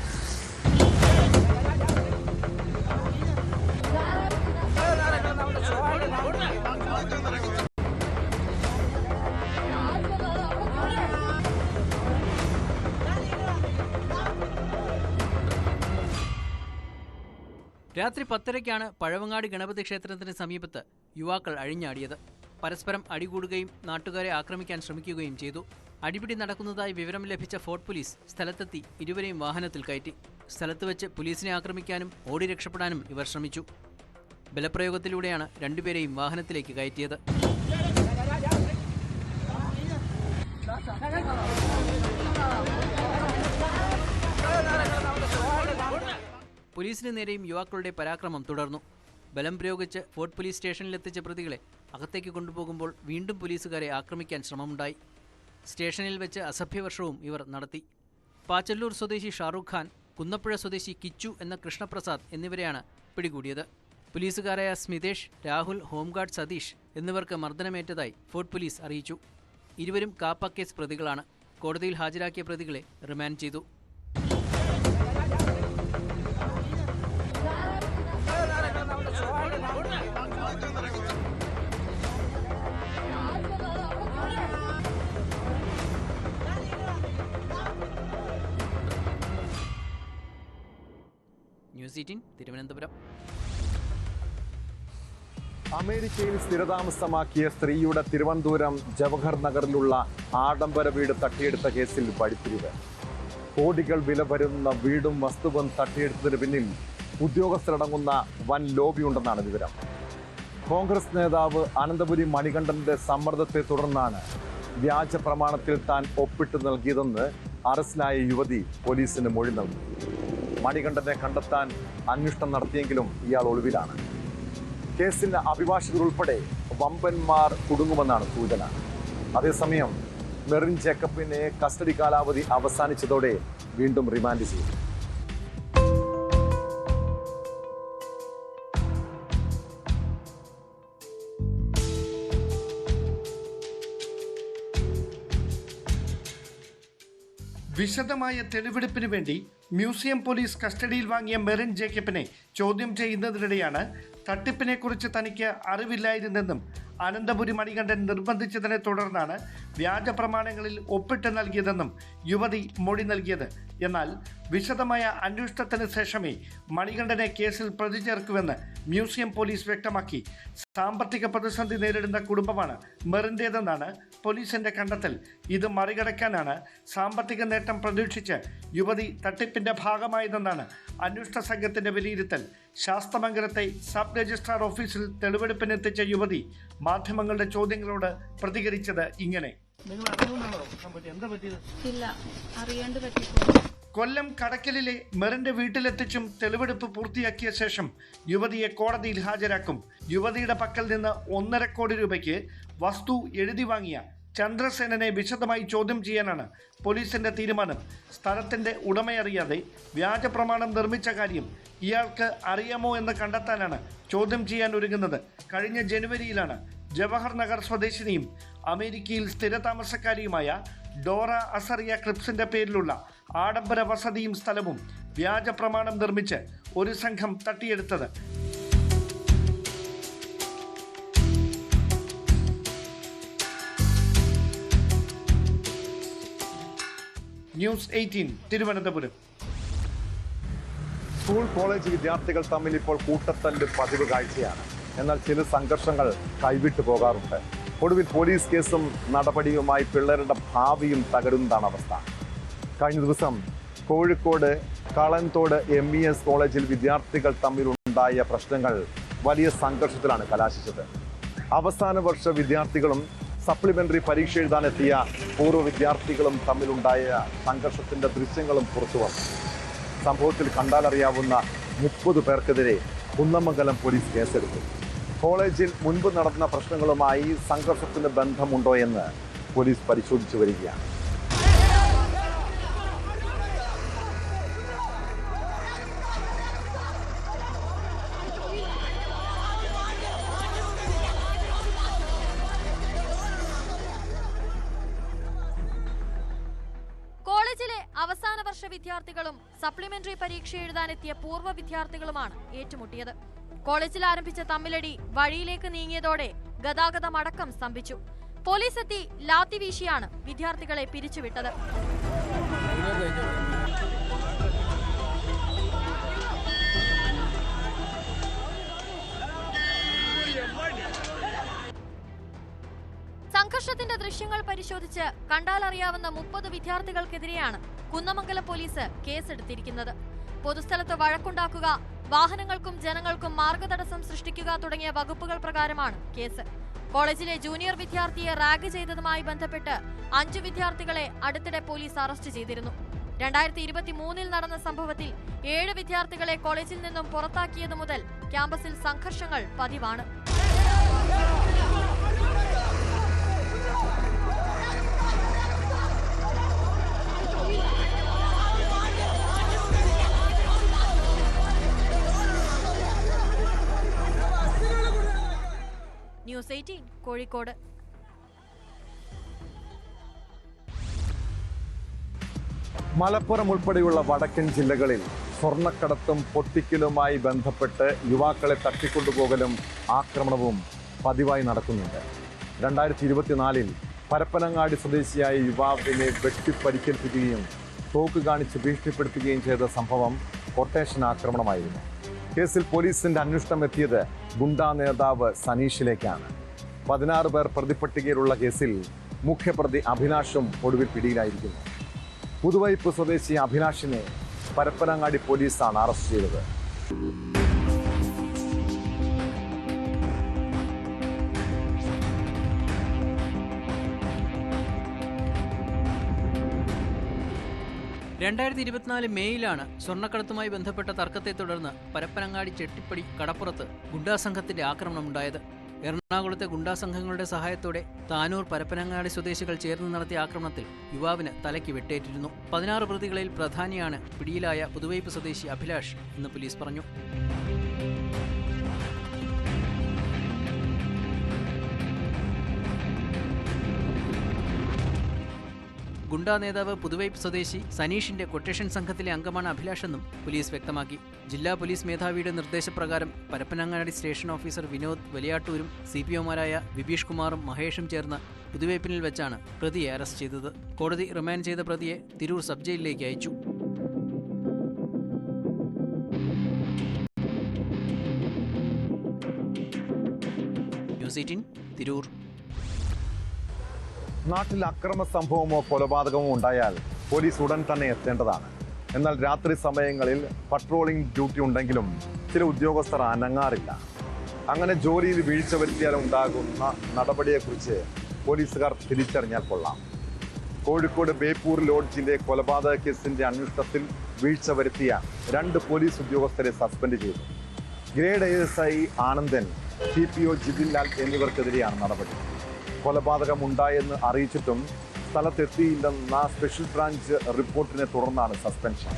രാത്രി 10:30-ക്കാണ് പഴവങ്ങാടി ഗണപതി ക്ഷേത്രത്തിന് സമീപത്ത് യുവാക്കൾ അഴിഞ്ഞാടിയത്. പരസ്പരം അടികൂടുകയും നാട്ടുകാരെ ആക്രമിക്കാൻ ശ്രമിക്കുകയും ചെയ്തു. അടിപിടി നടക്കുന്നതായി വിവരം ലഭിച്ച ഫോർട്ട് പോലീസ് സ്ഥലത്തെത്തി ഇരുവരെയും വാഹനത്തിൽ കയറ്റി. സ്ഥലത്ത് വെച്ച് പോലീസിനെ ആക്രമിക്കാനും ഓടി രക്ഷപ്പെടാനും ഇവർ ശ്രമിച്ചു. ബലപ്രയോഗത്തിലൂടെയാണ് രണ്ടുപേരെയും വാഹനത്തിലേക്ക് കയറ്റിയത്. പോലീസിന് നേരെയും യുവാക്കളുടെ പരാക്രമം തുടർന്നു. ബലം പ്രയോഗിച്ച് ഫോർട്ട് പോലീസ് സ്റ്റേഷനിലെത്തിച്ച പ്രതികളെ അകത്തേക്ക് കൊണ്ടുപോകുമ്പോൾ വീണ്ടും പോലീസുകാരെ ആക്രമിക്കാൻ ശ്രമമുണ്ടായി. സ്റ്റേഷനിൽ വെച്ച് അസഭ്യവർഷവും ഇവർ നടത്തി. പാച്ചല്ലൂർ സ്വദേശി ഷാറൂഖ് ഖാൻ, കുന്നപ്പുഴ സ്വദേശി കിച്ചു എന്ന കൃഷ്ണപ്രസാദ് എന്നിവരെയാണ് പിടികൂടിയത്. പോലീസുകാരായ സ്മിതേഷ്, രാഹുൽ, ഹോംഗാർഡ് സതീഷ് എന്നിവർക്ക് മർദ്ദനമേറ്റതായി ഫോർട്ട് പോലീസ് അറിയിച്ചു. ഇരുവരും കാപ്പ കേസ് പ്രതികളാണ്. കോടതിയിൽ ഹാജരാക്കിയ പ്രതികളെ റിമാൻഡ് ചെയ്തു. ന്യൂസ് 18 തിരുവനന്തപുരം. അമേരിക്കയിൽ സ്ഥിരതാമസമാക്കിയ സ്ത്രീയുടെ തിരുവനന്തപുരം ജവഹർ നഗറിലുള്ള ആഡംബര വീട് തട്ടിയെടുത്ത കേസിൽ വഴിത്തിരിവ്. കോടികൾ വില വരുന്ന വീടും വസ്തുവും തട്ടിയെടുത്തതിന് പിന്നിൽ ഉദ്യോഗസ്ഥരടങ്ങുന്ന വൻ ലോബിയുണ്ടെന്നാണ് വിവരം. കോൺഗ്രസ് നേതാവ് അനന്തപുരി മണികണ്ഠന്റെ സമ്മർദ്ദത്തെ തുടർന്നാണ് വ്യാജ പ്രമാണത്തിൽ താൻ ഒപ്പിട്ട് നൽകിയതെന്ന് അറസ്റ്റിലായ യുവതി പോലീസിന് മൊഴി നൽകി. മണികണ്ഠനെ കണ്ടെത്താൻ അന്വേഷണം നടത്തിയെങ്കിലും ഇയാൾ ഒളിവിലാണ്. കേസിൽ അഭിഭാഷകർ ഉൾപ്പെടെ വമ്പന്മാർ കുടുങ്ങുമെന്നാണ് സൂചന. അതേസമയം മെറിൻ ജേക്കബിനെ കസ്റ്റഡി കാലാവധി അവസാനിച്ചതോടെ വീണ്ടും റിമാൻഡ് ചെയ്തു. വിശദമായ തെളിവെടുപ്പിന് വേണ്ടി മ്യൂസിയം പോലീസ് കസ്റ്റഡിയിൽ വാങ്ങിയ മെറിൻ ജേക്കബിനെ ചോദ്യം ചെയ്യുന്നതിനിടെയാണ് തട്ടിപ്പിനെക്കുറിച്ച് തനിക്ക് അറിവില്ലായിരുന്നെന്നും അനന്തപുരി മണികണ്ഠൻ നിർബന്ധിച്ചതിനെ തുടർന്നാണ് വ്യാജ പ്രമാണങ്ങളിൽ ഒപ്പിട്ട് നൽകിയതെന്നും യുവതി മൊഴി നൽകിയത്. എന്നാൽ വിശദമായ അന്വേഷണത്തിന് ശേഷമേ മണികണ്ഠനെ കേസിൽ പ്രതി ചേർക്കുമെന്ന് മ്യൂസിയം പോലീസ് വ്യക്തമാക്കി. സാമ്പത്തിക പ്രതിസന്ധി നേരിടുന്ന കുടുംബമാണ് മെറിൻ്റേതെന്നാണ് പോലീസിന്റെ കണ്ടെത്തൽ. ഇത് മറികടക്കാനാണ് സാമ്പത്തിക നേട്ടം പ്രതീക്ഷിച്ച് യുവതി തട്ടിപ്പിന്റെ ഭാഗമായതെന്നാണ് അന്വേഷണ സംഘത്തിന്റെ വിലയിരുത്തൽ. ശാസ്തമംഗലത്തെ സബ് രജിസ്ട്രാർ ഓഫീസിൽ തെളിവെടുപ്പിനെത്തിച്ച യുവതി മാധ്യമങ്ങളുടെ ചോദ്യങ്ങളോട് പ്രതികരിച്ചത് ഇങ്ങനെ. കൊല്ലം കടക്കലിലെ മെറിന്റെ വീട്ടിലെത്തിച്ചും തെളിവെടുപ്പ് പൂർത്തിയാക്കിയ ശേഷം യുവതിയെ കോടതിയിൽ ഹാജരാക്കും. യുവതിയുടെ പക്കൽ നിന്ന് 1.5 കോടി രൂപയ്ക്ക് വസ്തു എഴുതി വാങ്ങിയ ചന്ദ്രസേനനെ വിശദമായി ചോദ്യം ചെയ്യാനാണ് പോലീസിന്റെ തീരുമാനം. സ്ഥലത്തിന്റെ ഉടമയറിയാതെ വ്യാജ പ്രമാണം നിർമ്മിച്ച കാര്യം ഇയാൾക്ക് അറിയാമോ എന്ന് കണ്ടെത്താനാണ് ചോദ്യം ചെയ്യാൻ ഒരുങ്ങുന്നത്. കഴിഞ്ഞ ജനുവരിയിലാണ് ജവഹർ നഗർ സ്വദേശിനിയും അമേരിക്കയിൽ സ്ഥിരതാമസക്കാരിയുമായ ഡോറ അസറിയ ക്രിപ്സിന്റെ പേരിലുള്ള ആഡംബര വസതിയും സ്ഥലവും വ്യാജ പ്രമാണം നിർമ്മിച്ച് ഒരു സംഘം തട്ടിയെടുത്തത്. ന്യൂസ് 18 തിരുവനന്തപുരം. സ്കൂൾ കോളേജ് വിദ്യാർത്ഥികൾ തമ്മിൽ ഇപ്പോൾ കൂട്ടത്തല്ല് പതിവ് കാഴ്ചയാണ്. എന്നാൽ ചില സംഘർഷങ്ങൾ കൈവിട്ടു പോകാറുണ്ട്. ഒടുവിൽ പോലീസ് കേസും നടപടിയുമായി പിള്ളേരുടെ ഭാവിയും തകരുന്നതാണ് അവസ്ഥ. കഴിഞ്ഞ ദിവസം കോഴിക്കോട് കളൻതോട് MES കോളേജിൽ വിദ്യാർത്ഥികൾ തമ്മിലുണ്ടായ പ്രശ്നങ്ങൾ വലിയ സംഘർഷത്തിലാണ് കലാശിച്ചത്. അവസാന വർഷ വിദ്യാർത്ഥികളും സപ്ലിമെന്ററി പരീക്ഷ എഴുതാനെത്തിയ പൂർവ്വ വിദ്യാർത്ഥികളും തമ്മിലുണ്ടായ സംഘർഷത്തിന്റെ ദൃശ്യങ്ങളും പുറത്തു വന്നു. സംഭവത്തിൽ കണ്ടാലറിയാവുന്ന 30 പേർക്കെതിരെ കുന്നമംഗലം പോലീസ് കേസെടുത്തു. കോളേജിൽ മുൻപ് നടന്ന പ്രശ്നങ്ങളുമായി സംഘർഷത്തിന് ബന്ധമുണ്ടോ എന്ന് പോലീസ് പരിശോധിച്ചു വരികയാണ്. കോളേജിലെ അവസാന വർഷ വിദ്യാർത്ഥികളും സപ്ലിമെന്ററി പരീക്ഷ എഴുതാനെത്തിയ പൂർവ്വ വിദ്യാർത്ഥികളുമാണ് ഏറ്റുമുട്ടിയത്. കോളേജിൽ ആരംഭിച്ച തമ്മിലടി വഴിയിലേക്ക് നീങ്ങിയതോടെ ഗതാഗതം അടക്കം സ്തംഭിച്ചു. പോലീസ് എത്തി ലാത്തി വീശിയാണ് വിദ്യാർത്ഥികളെ പിരിച്ചുവിട്ടത്. സംഘർഷ സംഘർഷത്തിന്റെ ദൃശ്യങ്ങൾ പരിശോധിച്ച് കണ്ടാലറിയാവുന്ന 30 വിദ്യാർത്ഥികൾക്കെതിരെയാണ് കുന്നമംഗലം പോലീസ് കേസെടുത്തിരിക്കുന്നത്. പൊതുസ്ഥലത്ത് വഴക്കുണ്ടാക്കുക, വാഹനങ്ങൾക്കും ജനങ്ങൾക്കും മാർഗതടസ്സം സൃഷ്ടിക്കുക തുടങ്ങിയ വകുപ്പുകൾ പ്രകാരമാണ് കേസ്. കോളേജിലെ ജൂനിയർ വിദ്യാർത്ഥിയെ റാഗ് ചെയ്തതുമായി ബന്ധപ്പെട്ട് 5 വിദ്യാർത്ഥികളെ അടുത്തിടെ പോലീസ് അറസ്റ്റ് ചെയ്തിരുന്നു. 2023 നടന്ന സംഭവത്തിൽ 7 വിദ്യാർത്ഥികളെ കോളേജിൽ നിന്നും പുറത്താക്കിയത് മുതൽ ക്യാമ്പസിൽ സംഘർഷങ്ങൾ പതിവാണ്. ന്യൂസ് 18 കോഴിക്കോട്. മലപ്പുറം ഉൾപ്പെടെയുള്ള വടക്കൻ ജില്ലകളിൽ സ്വർണ്ണക്കടത്തും പൊട്ടിക്കലുമായി ബന്ധപ്പെട്ട് യുവാക്കളെ തട്ടിക്കൊണ്ടുപോകലും ആക്രമണവും പതിവായി നടക്കുന്നുണ്ട്. 2024 പരപ്പനങ്ങാടി സ്വദേശിയായ യുവാവിനെ വെട്ടിപ്പരിക്കേൽപ്പിക്കുകയും തോക്ക് കാണിച്ച് ഭീഷണിപ്പെടുത്തുകയും ചെയ്ത സംഭവം കൊട്ടേഷൻ ആക്രമണമായിരുന്നു. കേസിൽ പോലീസിന്റെ അന്വേഷണം എത്തിയത് ഗുണ്ടാ നേതാവ് സനീഷിലേക്കാണ്. 16 പേർ പ്രതിപ്പട്ടികയിലുള്ള കേസിൽ മുഖ്യപ്രതി അഭിലാഷും ഒടുവിൽ പിടിയിലായിരിക്കുന്നു. പുതുവൈപ്പ് സ്വദേശി അഭിലാഷിനെ പരപ്പനങ്ങാടി പോലീസാണ് അറസ്റ്റ് ചെയ്തത്. മെയ്യിലാണ് സ്വർണ്ണക്കടത്തുമായി ബന്ധപ്പെട്ട തർക്കത്തെ തുടർന്ന് പരപ്പനങ്ങാടി ചെട്ടിപ്പടി കടപ്പുറത്ത് ഗുണ്ടാസംഘത്തിന്റെ ആക്രമണമുണ്ടായത്. എറണാകുളത്തെ ഗുണ്ടാസംഘങ്ങളുടെ സഹായത്തോടെ താനൂർ പരപ്പനങ്ങാടി സ്വദേശികൾ ചേർന്ന് നടത്തിയ ആക്രമണത്തിൽ യുവാവിന് തലയ്ക്ക് വെട്ടേറ്റിരുന്നു. 16 പ്രതികളിൽ പ്രധാനിയാണ് പിടിയിലായ പുതുവൈപ്പ് സ്വദേശി അഭിലാഷ് എന്ന് പോലീസ് പറഞ്ഞു. ഗുണ്ടാ നേതാവ് പുതുവൈപ്പ് സ്വദേശി സനീഷിന്റെ കൊട്ടേഷൻ സംഘത്തിലെ അംഗമാണ് അഭിലാഷെന്നും പോലീസ് വ്യക്തമാക്കി. ജില്ലാ പോലീസ് മേധാവിയുടെ നിർദ്ദേശപ്രകാരം പരപ്പനങ്ങാടി സ്റ്റേഷൻ ഓഫീസർ വിനോദ് വലിയാട്ടൂരും CPOമാരായ വിബീഷ് കുമാറും മഹേഷും ചേർന്ന് പുതുവൈപ്പിനിൽ വെച്ചാണ് പ്രതിയെ അറസ്റ്റ് ചെയ്തത്. കോടതി റിമാൻഡ് ചെയ്ത പ്രതിയെ തിരൂർ സബ് ജയിലിലേക്ക് അയച്ചു. ന്യൂസ് 18 തിരൂർ. നാട്ടിൽ അക്രമ സംഭവമോ കൊലപാതകമോ ഉണ്ടായാൽ പോലീസ് ഉടൻ തന്നെ എത്തേണ്ടതാണ്. എന്നാൽ രാത്രി സമയങ്ങളിൽ പട്രോളിംഗ് ഡ്യൂട്ടി ഉണ്ടെങ്കിലും ചില ഉദ്യോഗസ്ഥർ അനങ്ങാറില്ല. അങ്ങനെ ജോലിയിൽ വീഴ്ച വരുത്തിയാൽ ഉണ്ടാകുന്ന നടപടിയെക്കുറിച്ച് പോലീസുകാർ തിരിച്ചറിഞ്ഞാൽ കൊള്ളാം. കോഴിക്കോട് ബേപ്പൂർ ലോഡ്ജിലെ കൊലപാതക കേസിന്റെ അന്വേഷണത്തിൽ വീഴ്ച വരുത്തിയ 2 പോലീസ് ഉദ്യോഗസ്ഥരെ സസ്പെൻഡ് ചെയ്തു. Grade ASI Anandan, CPO Jithin Lal എന്നിവർക്കെതിരെയാണ് നടപടി. കൊലപാതകം ഉണ്ടായെന്ന് അറിയിച്ചിട്ടും സ്ഥലത്തെത്തിയില്ലെന്ന സ്പെഷ്യൽ ബ്രാഞ്ച് റിപ്പോർട്ടിനെ തുടർന്നാണ് സസ്പെൻഷൻ.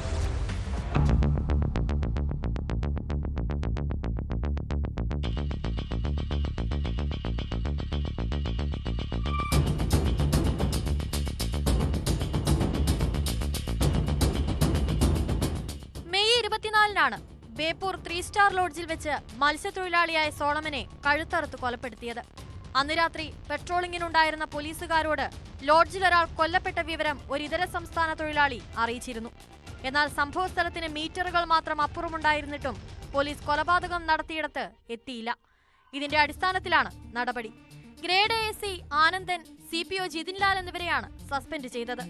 മെയ് 24 ബേപ്പൂർ 3 സ്റ്റാർ ലോഡ്ജിൽ വെച്ച് മത്സ്യത്തൊഴിലാളിയായ സോളമനെ കഴുത്തറുത്ത് കൊലപ്പെടുത്തിയത്. അന്ന് രാത്രി പെട്രോളിംഗിനുണ്ടായിരുന്ന പോലീസുകാരോട് ലോഡ്ജിൽ ഒരാൾ കൊല്ലപ്പെട്ട വിവരം ഒരു ഇതര സംസ്ഥാന തൊഴിലാളി അറിയിച്ചിരുന്നു. എന്നാൽ സംഭവസ്ഥലത്തിന് മീറ്ററുകൾ മാത്രം അപ്പുറമുണ്ടായിരുന്നിട്ടും പോലീസ് കൊലപാതകം നടത്തിയിടത്ത് എത്തിയില്ല. ഇതിന്റെ അടിസ്ഥാനത്തിലാണ് നടപടി. Grade ASI Anandan, CPO Jithin Lal എന്നിവരെയാണ് സസ്പെൻഡ് ചെയ്തത്.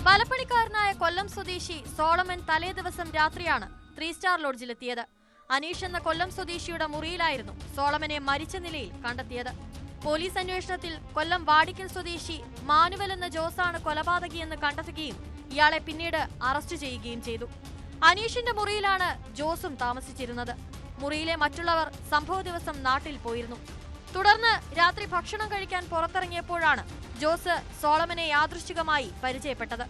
പലപ്പണിക്കാരനായ കൊല്ലം സ്വദേശി സോളമൻ തലേദിവസം രാത്രിയാണ് 3 സ്റ്റാർ ലോഡ്ജിലെത്തിയത്. അനീഷ് എന്ന കൊല്ലം സ്വദേശിയുടെ മുറിയിലായിരുന്നു സോളമനെ മരിച്ച നിലയിൽ കണ്ടെത്തിയത്. പോലീസ് അന്വേഷണത്തിൽ കൊല്ലം വാടിക്കൽ സ്വദേശി മാനുവൽ എന്ന ജോസാണ് കൊലപാതകിയെന്ന് കണ്ടെത്തുകയും ഇയാളെ പിന്നീട് അറസ്റ്റ് ചെയ്യുകയും ചെയ്തു. അനീഷിന്റെ മുറിയിലാണ് ജോസും താമസിച്ചിരുന്നത്. മുറിയിലെ മറ്റുള്ളവർ സംഭവ ദിവസം നാട്ടിൽ പോയിരുന്നു. തുടർന്ന് രാത്രി ഭക്ഷണം കഴിക്കാൻ പുറത്തിറങ്ങിയപ്പോഴാണ് ജോസ് സോളമനെ യാദൃശ്ചികമായി പരിചയപ്പെട്ടത്.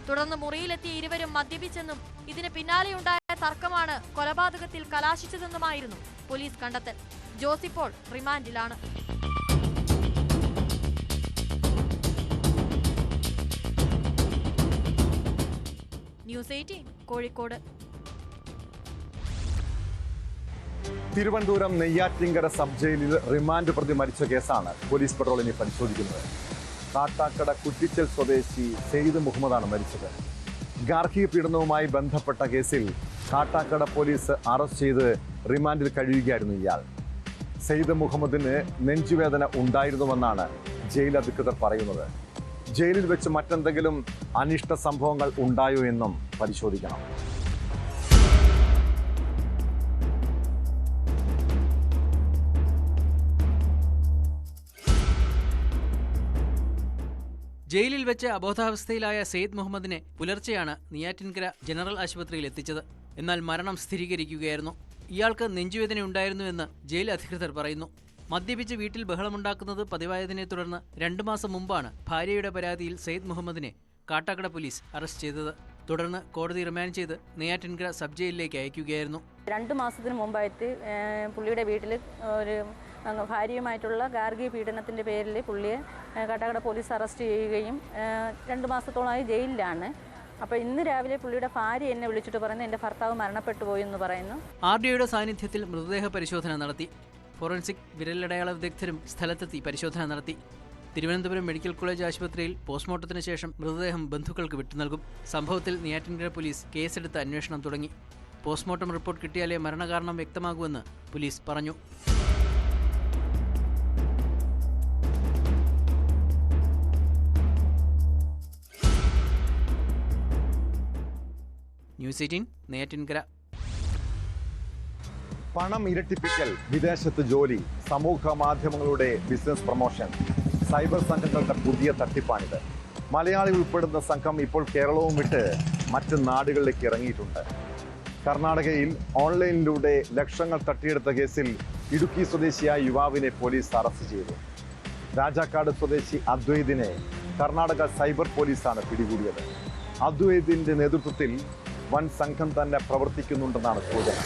തുടർന്ന് മുറിയിലെത്തിയ ഇരുവരും മദ്യപിച്ചെന്നും ഇതിന് പിന്നാലെയുണ്ടായ തർക്കമാണ് കൊലപാതകത്തിൽ കലാശിച്ചതെന്നുമായിരുന്നു പോലീസ് കണ്ടെത്തൽ. ജോസ് ഇപ്പോൾ റിമാൻഡിലാണ്. ന്യൂസ് 18 കോഴിക്കോട്. തിരുവനന്തപുരം നെയ്യാറ്റിങ്കര സബ് ജയിലിൽ റിമാൻഡ് പ്രതി മരിച്ച കേസാണ് പോലീസ് പെട്രോളിനെ പരിശോധിക്കുന്നത്. കാട്ടാക്കട കുറ്റിച്ചൽ സ്വദേശി സെയ്ദ് മുഹമ്മദാണ് മരിച്ചത്. ഗാർഹിക പീഡനവുമായി ബന്ധപ്പെട്ട കേസിൽ കാട്ടാക്കട പോലീസ് അറസ്റ്റ് ചെയ്ത് റിമാൻഡിൽ കഴിയുകയായിരുന്നു ഇയാൾ. സെയ്ദ് മുഹമ്മദിന് നെഞ്ചുവേദന ഉണ്ടായിരുന്നുവെന്നാണ് ജയിൽ അധികൃതർ പറയുന്നത്. ജയിലിൽ വെച്ച് മറ്റെന്തെങ്കിലും അനിഷ്ട സംഭവങ്ങൾ ഉണ്ടായോ എന്നും പരിശോധിക്കണം. ജയിലിൽ വെച്ച് അബോധാവസ്ഥയിലായ സെയ്ദ് മുഹമ്മദിനെ പുലർച്ചെയാണ് നെയ്യാറ്റിൻകര ജനറൽ ആശുപത്രിയിൽ എത്തിച്ചത്. എന്നാൽ മരണം സ്ഥിരീകരിക്കുകയായിരുന്നു. ഇയാൾക്ക് നെഞ്ചുവേദനയുണ്ടായിരുന്നുവെന്ന് ജയിൽ അധികൃതർ പറയുന്നു. മദ്യപിച്ച് വീട്ടിൽ ബഹളമുണ്ടാക്കുന്നത് പതിവായതിനെ തുടർന്ന് 2 മാസം മുമ്പാണ് ഭാര്യയുടെ പരാതിയിൽ സെയ്ദ് മുഹമ്മദിനെ കാട്ടാക്കട പോലീസ് അറസ്റ്റ് ചെയ്തത്. തുടർന്ന് കോടതി റിമാൻഡ് ചെയ്ത് നെയ്യാറ്റിൻകര സബ് ജയിലിലേക്ക് അയക്കുകയായിരുന്നു. 2 മാസത്തിന് മുമ്പായിട്ട് പുള്ളിയുടെ വീട്ടിൽ ഒരു ഭാര്യയുമായിട്ടുള്ള ഗാർഹിക പീഡനത്തിൻ്റെ പേരിൽ പുള്ളിയെ കാട്ടാക്കട പോലീസ് അറസ്റ്റ് ചെയ്യുകയും 2 മാസത്തോളമായി ജയിലിലാണ്. അപ്പോൾ ഇന്ന് രാവിലെ പുള്ളിയുടെ ഭാര്യ എന്നെ വിളിച്ചിട്ട് പറയുന്നു എൻ്റെ ഭർത്താവ് മരണപ്പെട്ടു പോയി എന്ന് പറയുന്നു. ആർഡിഒയുടെ സാന്നിധ്യത്തിൽ മൃതദേഹ പരിശോധന നടത്തി. ഫോറൻസിക് വിരലടയാള വിദഗ്ധരും സ്ഥലത്തെത്തി പരിശോധന നടത്തി. തിരുവനന്തപുരം മെഡിക്കൽ കോളേജ് ആശുപത്രിയിൽ പോസ്റ്റ്മോർട്ടത്തിന് ശേഷം മൃതദേഹം ബന്ധുക്കൾക്ക് വിട്ടുനൽകും. സംഭവത്തിൽ നെയ്യാറ്റിൻകര പോലീസ് കേസെടുത്ത് അന്വേഷണം തുടങ്ങി. പോസ്റ്റ്മോർട്ടം റിപ്പോർട്ട് കിട്ടിയാലേ മരണകാരണം വ്യക്തമാകുമെന്ന് പോലീസ് പറഞ്ഞു. ന്യൂസ് 18 നെയ്യാറ്റിൻകര. പണം ഇരട്ടിപ്പിക്കൽ, വിദേശത്ത് ജോലി, സമൂഹ മാധ്യമങ്ങളുടെ ബിസിനസ് പ്രൊമോഷൻ, സൈബർ സംഘങ്ങളുടെ പുതിയ തട്ടിപ്പാണിത്. മലയാളി ഉൾപ്പെടുന്ന സംഘം ഇപ്പോൾ കേരളവും വിട്ട് മറ്റ് നാടുകളിലേക്ക് ഇറങ്ങിയിട്ടുണ്ട്. കർണാടകയിൽ ഓൺലൈനിലൂടെ ലക്ഷങ്ങൾ തട്ടിയെടുത്ത കേസിൽ ഇടുക്കി സ്വദേശിയായ യുവാവിനെ പോലീസ് അറസ്റ്റ് ചെയ്തു. രാജാക്കാട് സ്വദേശി അദ്വൈതിനെ കർണാടക സൈബർ പോലീസാണ് പിടികൂടിയത്. അദ്വൈതിന്റെ നേതൃത്വത്തിൽ വൻ സംഘം തന്നെ പ്രവർത്തിക്കുന്നുണ്ടെന്നാണ് സൂചന.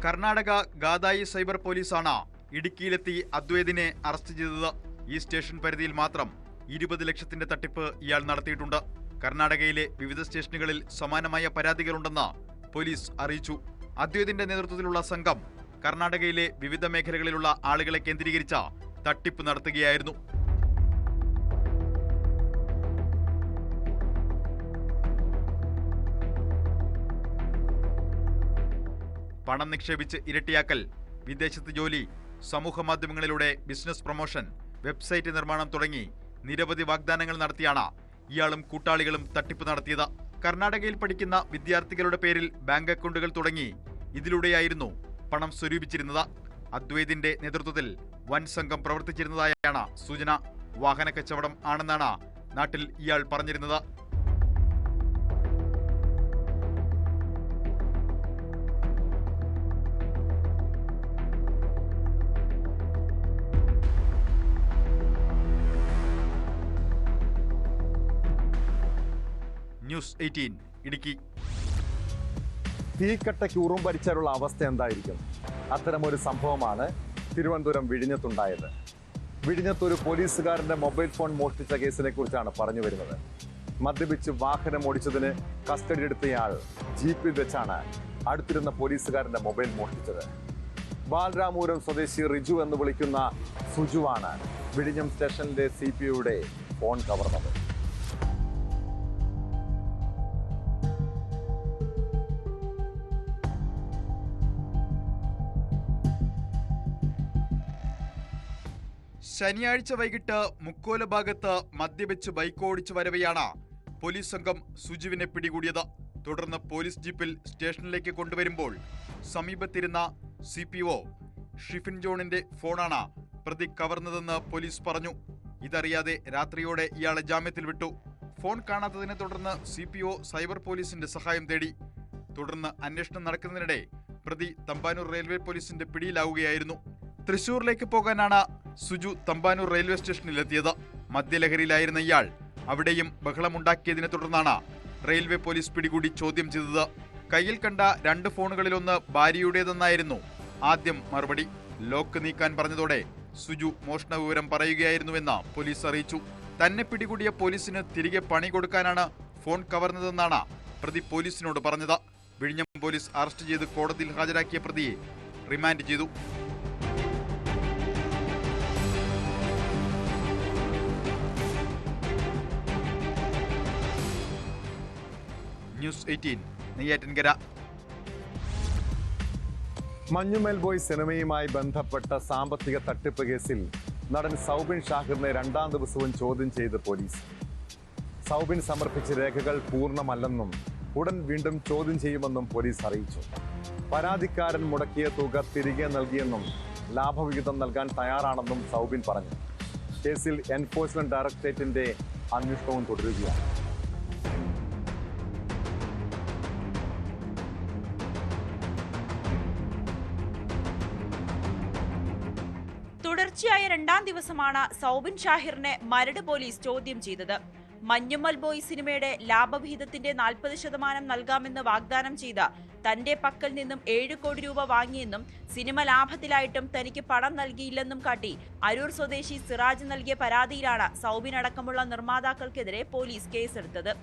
കർണാടക ഗാദായി സൈബർ പോലീസാണ് ഇടുക്കിയിലെത്തി അദ്വൈതിനെ അറസ്റ്റ് ചെയ്തത്. ഈ സ്റ്റേഷൻ പരിധിയിൽ മാത്രം 20 ലക്ഷത്തിന്റെ തട്ടിപ്പ് ഇയാൾ നടത്തിയിട്ടുണ്ട്. കർണാടകയിലെ വിവിധ സ്റ്റേഷനുകളിൽ സമാനമായ പരാതികളുണ്ടെന്ന് പോലീസ് അറിയിച്ചു. അദ്വൈതിന്റെ നേതൃത്വത്തിലുള്ള സംഘം കർണാടകയിലെ വിവിധ മേഖലകളിലുള്ള ആളുകളെ കേന്ദ്രീകരിച്ച തട്ടിപ്പ് നടത്തുകയായിരുന്നു. പണം നിക്ഷേപിച്ച് ഇരട്ടിയാക്കൽ, വിദേശത്ത് ജോലി, സമൂഹ മാധ്യമങ്ങളിലൂടെ ബിസിനസ് പ്രൊമോഷൻ, വെബ്സൈറ്റ് നിർമ്മാണം തുടങ്ങി നിരവധി വാഗ്ദാനങ്ങൾ നടത്തിയാണ് ഇയാളും കൂട്ടാളികളും തട്ടിപ്പ് നടത്തിയത്. കർണാടകയിൽ പഠിക്കുന്ന വിദ്യാർത്ഥികളുടെ പേരിൽ ബാങ്ക് അക്കൗണ്ടുകൾ തുടങ്ങി ഇതിലൂടെയായിരുന്നു പണം സ്വരൂപിച്ചിരുന്നത്. അദ്വൈതിന്റെ നേതൃത്വത്തിൽ വൻ സംഘം പ്രവർത്തിച്ചിരുന്നതായാണ് സൂചന. വാഹന കച്ചവടം ആണെന്നാണ് നാട്ടിൽ ഇയാൾ പറഞ്ഞിരുന്നത്. ന്യൂസ് 18 ഇടുക്കി. തീക്കട്ടയ്ക്ക് ഉറുമ്പരിച്ചാലുള്ള അവസ്ഥ എന്തായിരിക്കും? അത്തരമൊരു സംഭവമാണ് തിരുവനന്തപുരം വിഴിഞ്ഞത്തുണ്ടായത്. വിഴിഞ്ഞത്തൊരു പോലീസുകാരന്റെ മൊബൈൽ ഫോൺ മോഷ്ടിച്ച കേസിനെ കുറിച്ചാണ് പറഞ്ഞു വരുന്നത്. മദ്യപിച്ച് വാഹനം ഓടിച്ചതിന് കസ്റ്റഡിയെടുത്തയാൾ ജീപ്പിൽ വെച്ചാണ് അടുത്തിരുന്ന പോലീസുകാരന്റെ മൊബൈൽ മോഷ്ടിച്ചത്. ബാലരാമപുരം സ്വദേശി റിജു എന്ന് വിളിക്കുന്ന സുജുവാണ് വിഴിഞ്ഞം സ്റ്റേഷനിലെ CPOയുടെ ഫോൺ കവർന്നത്. ശനിയാഴ്ച വൈകിട്ട് മുക്കോല ഭാഗത്ത് മദ്യപിച്ച് ബൈക്ക് ഓടിച്ചു വരവെയാണ് പോലീസ് സംഘം സുജുവിനെ പിടികൂടിയത്. തുടർന്ന് പോലീസ് ജീപ്പിൽ സ്റ്റേഷനിലേക്ക് കൊണ്ടുവരുമ്പോൾ സമീപത്തിരുന്ന CPO ഷിഫിൻ ജോണിന്റെ ഫോണാണ് പ്രതി കവർന്നതെന്ന് പോലീസ് പറഞ്ഞു. ഇതറിയാതെ രാത്രിയോടെ ഇയാളെ ജാമ്യത്തിൽ വിട്ടു. ഫോൺ കാണാത്തതിനെ തുടർന്ന് CPO സൈബർ പോലീസിന്റെ സഹായം തേടി. തുടർന്ന് അന്വേഷണം നടക്കുന്നതിനിടെ പ്രതി തമ്പാനൂർ റെയിൽവേ പോലീസിന്റെ പിടിയിലാവുകയായിരുന്നു. തൃശൂരിലേക്ക് പോകാനാണ് സുജു തമ്പാനൂർ റെയിൽവേ സ്റ്റേഷനിലെത്തിയത്. മദ്യലഹരിയിലായിരുന്ന ഇയാൾ അവിടെയും ബഹളമുണ്ടാക്കിയതിനെ തുടർന്നാണ് റെയിൽവേ പോലീസ് പിടികൂടി ചോദ്യം ചെയ്തത്. കയ്യിൽ കണ്ട 2 ഫോണുകളിലൊന്ന് ഭാര്യയുടേതെന്നായിരുന്നു ആദ്യം മറുപടി. ലോക്ക് നീക്കാൻ പറഞ്ഞതോടെ സുജു മോഷണ വിവരം പറയുകയായിരുന്നുവെന്ന് പോലീസ് അറിയിച്ചു. തന്നെ പിടികൂടിയ പോലീസിന് തിരികെ പണി കൊടുക്കാനാണ് ഫോൺ കവർന്നതെന്നാണ് പ്രതി പോലീസിനോട് പറഞ്ഞത്. വിഴിഞ്ഞം പോലീസ് അറസ്റ്റ് ചെയ്ത് കോടതിയിൽ ഹാജരാക്കിയ പ്രതിയെ റിമാൻഡ് ചെയ്തു. ന്യൂസ് 18 നെയ്യാറ്റിൻകര. മഞ്ഞുമൽ ബോയ്സ് സിനിമയുമായി ബന്ധപ്പെട്ട സാമ്പത്തിക തട്ടിപ്പ് കേസിൽ നടൻ സൗബിൻ ഷാഹിറിനെ 2ാം ദിവസവും ചോദ്യം ചെയ്ത് പോലീസ്. സൗബിൻ സമർപ്പിച്ച രേഖകൾ പൂർണ്ണമല്ലെന്നും ഉടൻ വീണ്ടും ചോദ്യം ചെയ്യുമെന്നും പോലീസ് അറിയിച്ചു. പരാതിക്കാരൻ മുടക്കിയ തുക തിരികെ നൽകിയെന്നും ലാഭവിഹിതം നൽകാൻ തയ്യാറാണെന്നും സൗബിൻ പറഞ്ഞു. കേസിൽ എൻഫോഴ്സ്മെന്റ് ഡയറക്ടറേറ്റിന്റെ അന്വേഷണവും തുടരുകയാണ്. തുടർച്ചയായ 2ാം ദിവസമാണ് സൗബിൻ ഷാഹിറിനെ മരട് പോലീസ് ചോദ്യം ചെയ്തത്. മഞ്ഞുമൽ ബോയ് സിനിമയുടെ ലാഭവിഹിതത്തിന്റെ 40% നൽകാമെന്ന് വാഗ്ദാനം ചെയ്ത തന്റെ പക്കൽ നിന്നും 7 കോടി രൂപ വാങ്ങിയെന്നും സിനിമ ലാഭത്തിലായിട്ടും തനിക്ക് പണം നൽകിയില്ലെന്നും കാട്ടി അരൂർ സ്വദേശി സിറാജ് നൽകിയ പരാതിയിലാണ് സൗബിൻ അടക്കമുള്ള നിർമ്മാതാക്കൾക്കെതിരെ പോലീസ് കേസെടുത്തത്.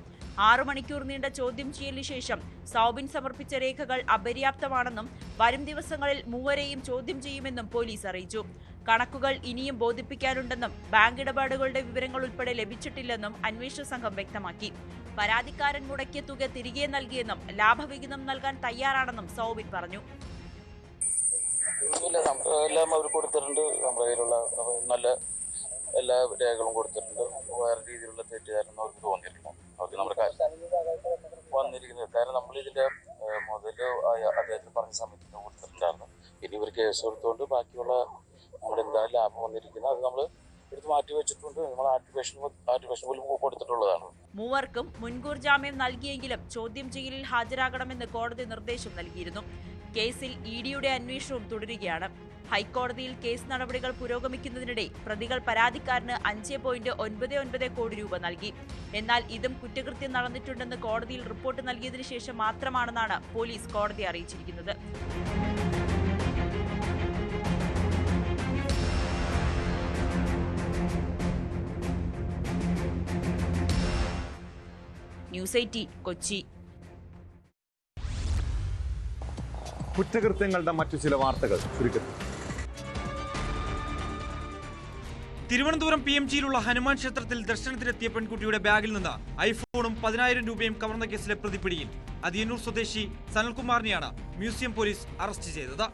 6 മണിക്കൂർ നീണ്ട ചോദ്യം ചെയ്യലിന് ശേഷം സൗബിൻ സമർപ്പിച്ച രേഖകൾ അപര്യാപ്തമാണെന്നും വരും ദിവസങ്ങളിൽ മൂവരെയും ചോദ്യം ചെയ്യുമെന്നും പോലീസ് അറിയിച്ചു. കണക്കുകൾ ഇനിയും ബോധിപ്പിക്കാനുണ്ടെന്നും ബാങ്ക് ഇടപാടുകളുടെ വിവരങ്ങൾ ഉൾപ്പെടെ ലഭിച്ചിട്ടില്ലെന്നും അന്വേഷണ സംഘം വ്യക്തമാക്കി. പരാതിക്കാരൻ മുടക്കിയ തുക തിരികെ നൽകിയെന്നും ലാഭവിഹിതം നൽകാൻ തയ്യാറാണെന്നും സൗബിൻ പറഞ്ഞു. എല്ലാം അവർ കൊടുത്തിട്ടുണ്ട്. നമ്മുടെ കയ്യിലുള്ള നല്ല എല്ലാ രേഖകളും കൊടുത്തിട്ടുണ്ട്. വേറെ രീതിയിലുള്ള തെറ്റുകാരൊന്നും അവർക്ക് തോന്നിയിട്ടില്ല. അവർക്ക് നമ്മുടെ കാര്യം വന്നിരിക്കുന്നത് കാരണം നമ്മളിതിന്റെ മുതല് അദ്ദേഹത്തിന് പറഞ്ഞ സമയത്ത് കൊടുത്തിട്ടുണ്ടായിരുന്നു. ഇനി ഇവർ കേസ് കൊടുത്തുകൊണ്ട് ബാക്കിയുള്ള നമ്മുടെ എന്തായാലും ലാഭം വന്നിരിക്കുന്നത് അത് നമ്മൾ എടുത്ത് മാറ്റി വെച്ചിട്ടുണ്ട്. നമ്മൾ ആർട്ടിഫിഷ്യൽ പോലും കൊടുത്തിട്ടുള്ളതാണ്. മൂവർക്കും മുൻകൂർ ജാമ്യം നൽകിയെങ്കിലും ചോദ്യം ചെയ്യലിൽ ഹാജരാകണമെന്ന് കോടതി നിർദ്ദേശം നൽകിയിരുന്നു. കേസിൽ ഇഡിയുടെ അന്വേഷണവും തുടരുകയാണ്. ഹൈക്കോടതിയിൽ കേസ് നടപടികൾ പുരോഗമിക്കുന്നതിനിടെ പ്രതികൾ പരാതിക്കാരന് 5.99 കോടി രൂപ നൽകി. എന്നാൽ ഇതും കുറ്റകൃത്യം നടന്നിട്ടുണ്ടെന്ന് കോടതിയിൽ റിപ്പോർട്ട് നൽകിയതിനു ശേഷം മാത്രമാണെന്നാണ് പോലീസ് കോടതിയെ അറിയിച്ചിരിക്കുന്നത്. ന്യൂസ് 18 കൊച്ചി. കുറ്റകൃത്യങ്ങളുടെ മറ്റു ചില വാർത്തകൾ ചുരുക്കത്തിൽ. തിരുവനന്തപുരം PMGയിലുള്ള ഹനുമാൻ ക്ഷേത്രത്തിൽ ദർശനത്തിനെത്തിയ പെൺകുട്ടിയുടെ ബാഗിൽ നിന്ന് ഐഫോണും 10,000 രൂപയും കവർന്ന കേസിലെ പ്രതിപിടിയിൽ. അതിയന്നൂർ സ്വദേശി സനൽകുമാറിനെയാണ് മ്യൂസിയം പോലീസ് അറസ്റ്റ് ചെയ്തത്.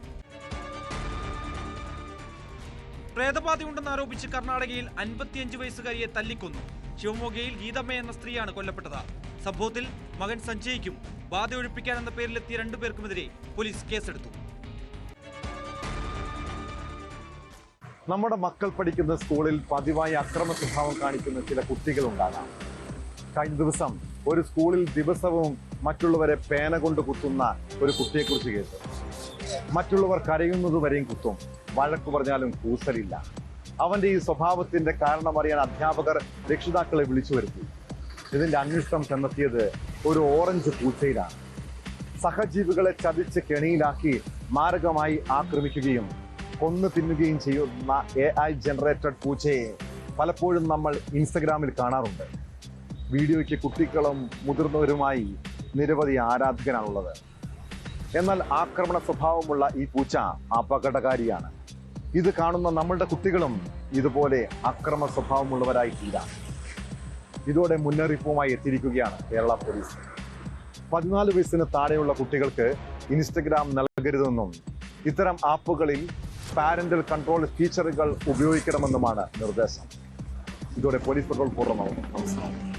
പ്രേതബാധയുണ്ടെന്ന് ആരോപിച്ച് കർണാടകയിൽ 55 വയസ്സുകാരിയെ തല്ലിക്കൊന്നു. ശിവമോഗയിൽ ഗീതമ്മ എന്ന സ്ത്രീയാണ് കൊല്ലപ്പെട്ടത്. സംഭവത്തിൽ മകൻ സഞ്ജയ്ക്കും ബാധ ഒഴിപ്പിക്കാൻ എന്ന പേരിലെത്തിയ 2 പേർക്കുമെതിരെ പോലീസ് കേസെടുത്തു. നമ്മുടെ മക്കൾ പഠിക്കുന്ന സ്കൂളിൽ പതിവായി അക്രമ സ്വഭാവം കാണിക്കുന്ന ചില കുട്ടികളുണ്ടാകാം. കഴിഞ്ഞ ദിവസം ഒരു സ്കൂളിൽ ദിവസവും മറ്റുള്ളവരെ പേന കൊണ്ട് കുത്തുന്ന ഒരു കുട്ടിയെക്കുറിച്ച് കേട്ടു. മറ്റുള്ളവർ കരയുന്നതുവരെയും കുത്തും. വഴക്കു പറഞ്ഞാലും കൂസലില്ല. അവന്റെ ഈ സ്വഭാവത്തിന്റെ കാരണമറിയാൻ അധ്യാപകർ രക്ഷിതാക്കളെ വിളിച്ചു വരുത്തി. ഇതിന്റെ അന്വേഷണം കണ്ടെത്തിയത് ഒരു ഓറഞ്ച് പൂച്ചയിലാണ്. സഹജീവികളെ ചതിച്ച് കെണിയിലാക്കി മാരകമായി ആക്രമിക്കുകയും കൊന്നു തിന്നുകയും ചെയ്യുന്ന AI ജനറേറ്റഡ് പൂച്ചയെ പലപ്പോഴും നമ്മൾ ഇൻസ്റ്റഗ്രാമിൽ കാണാറുണ്ട്. വീഡിയോയ്ക്ക് കുട്ടികളും മുതിർന്നവരുമായി നിരവധി ആരാധകരാണുള്ളത്. എന്നാൽ ആക്രമണ സ്വഭാവമുള്ള ഈ പൂച്ച അപകടകാരിയാണ്. ഇത് കാണുന്ന നമ്മളുടെ കുട്ടികളും ഇതുപോലെ അക്രമ സ്വഭാവമുള്ളവരായി തീരാം. ഇതോടെ മുന്നറിയിപ്പുമായി എത്തിയിരിക്കുകയാണ് കേരള പോലീസ്. 14 വയസ്സിന് താഴെയുള്ള കുട്ടികൾക്ക് ഇൻസ്റ്റഗ്രാം നൽകരുതെന്നും ഇത്തരം ആപ്പുകളിൽ പാരന്റൽ കൺട്രോൾ ഫീച്ചറുകൾ ഉപയോഗിക്കണമെന്നുമാണ് നിർദ്ദേശം. ഇതോടെ പോലീസ് പട്രോൾ പൂർണ്ണമാവും. നമസ്കാരം.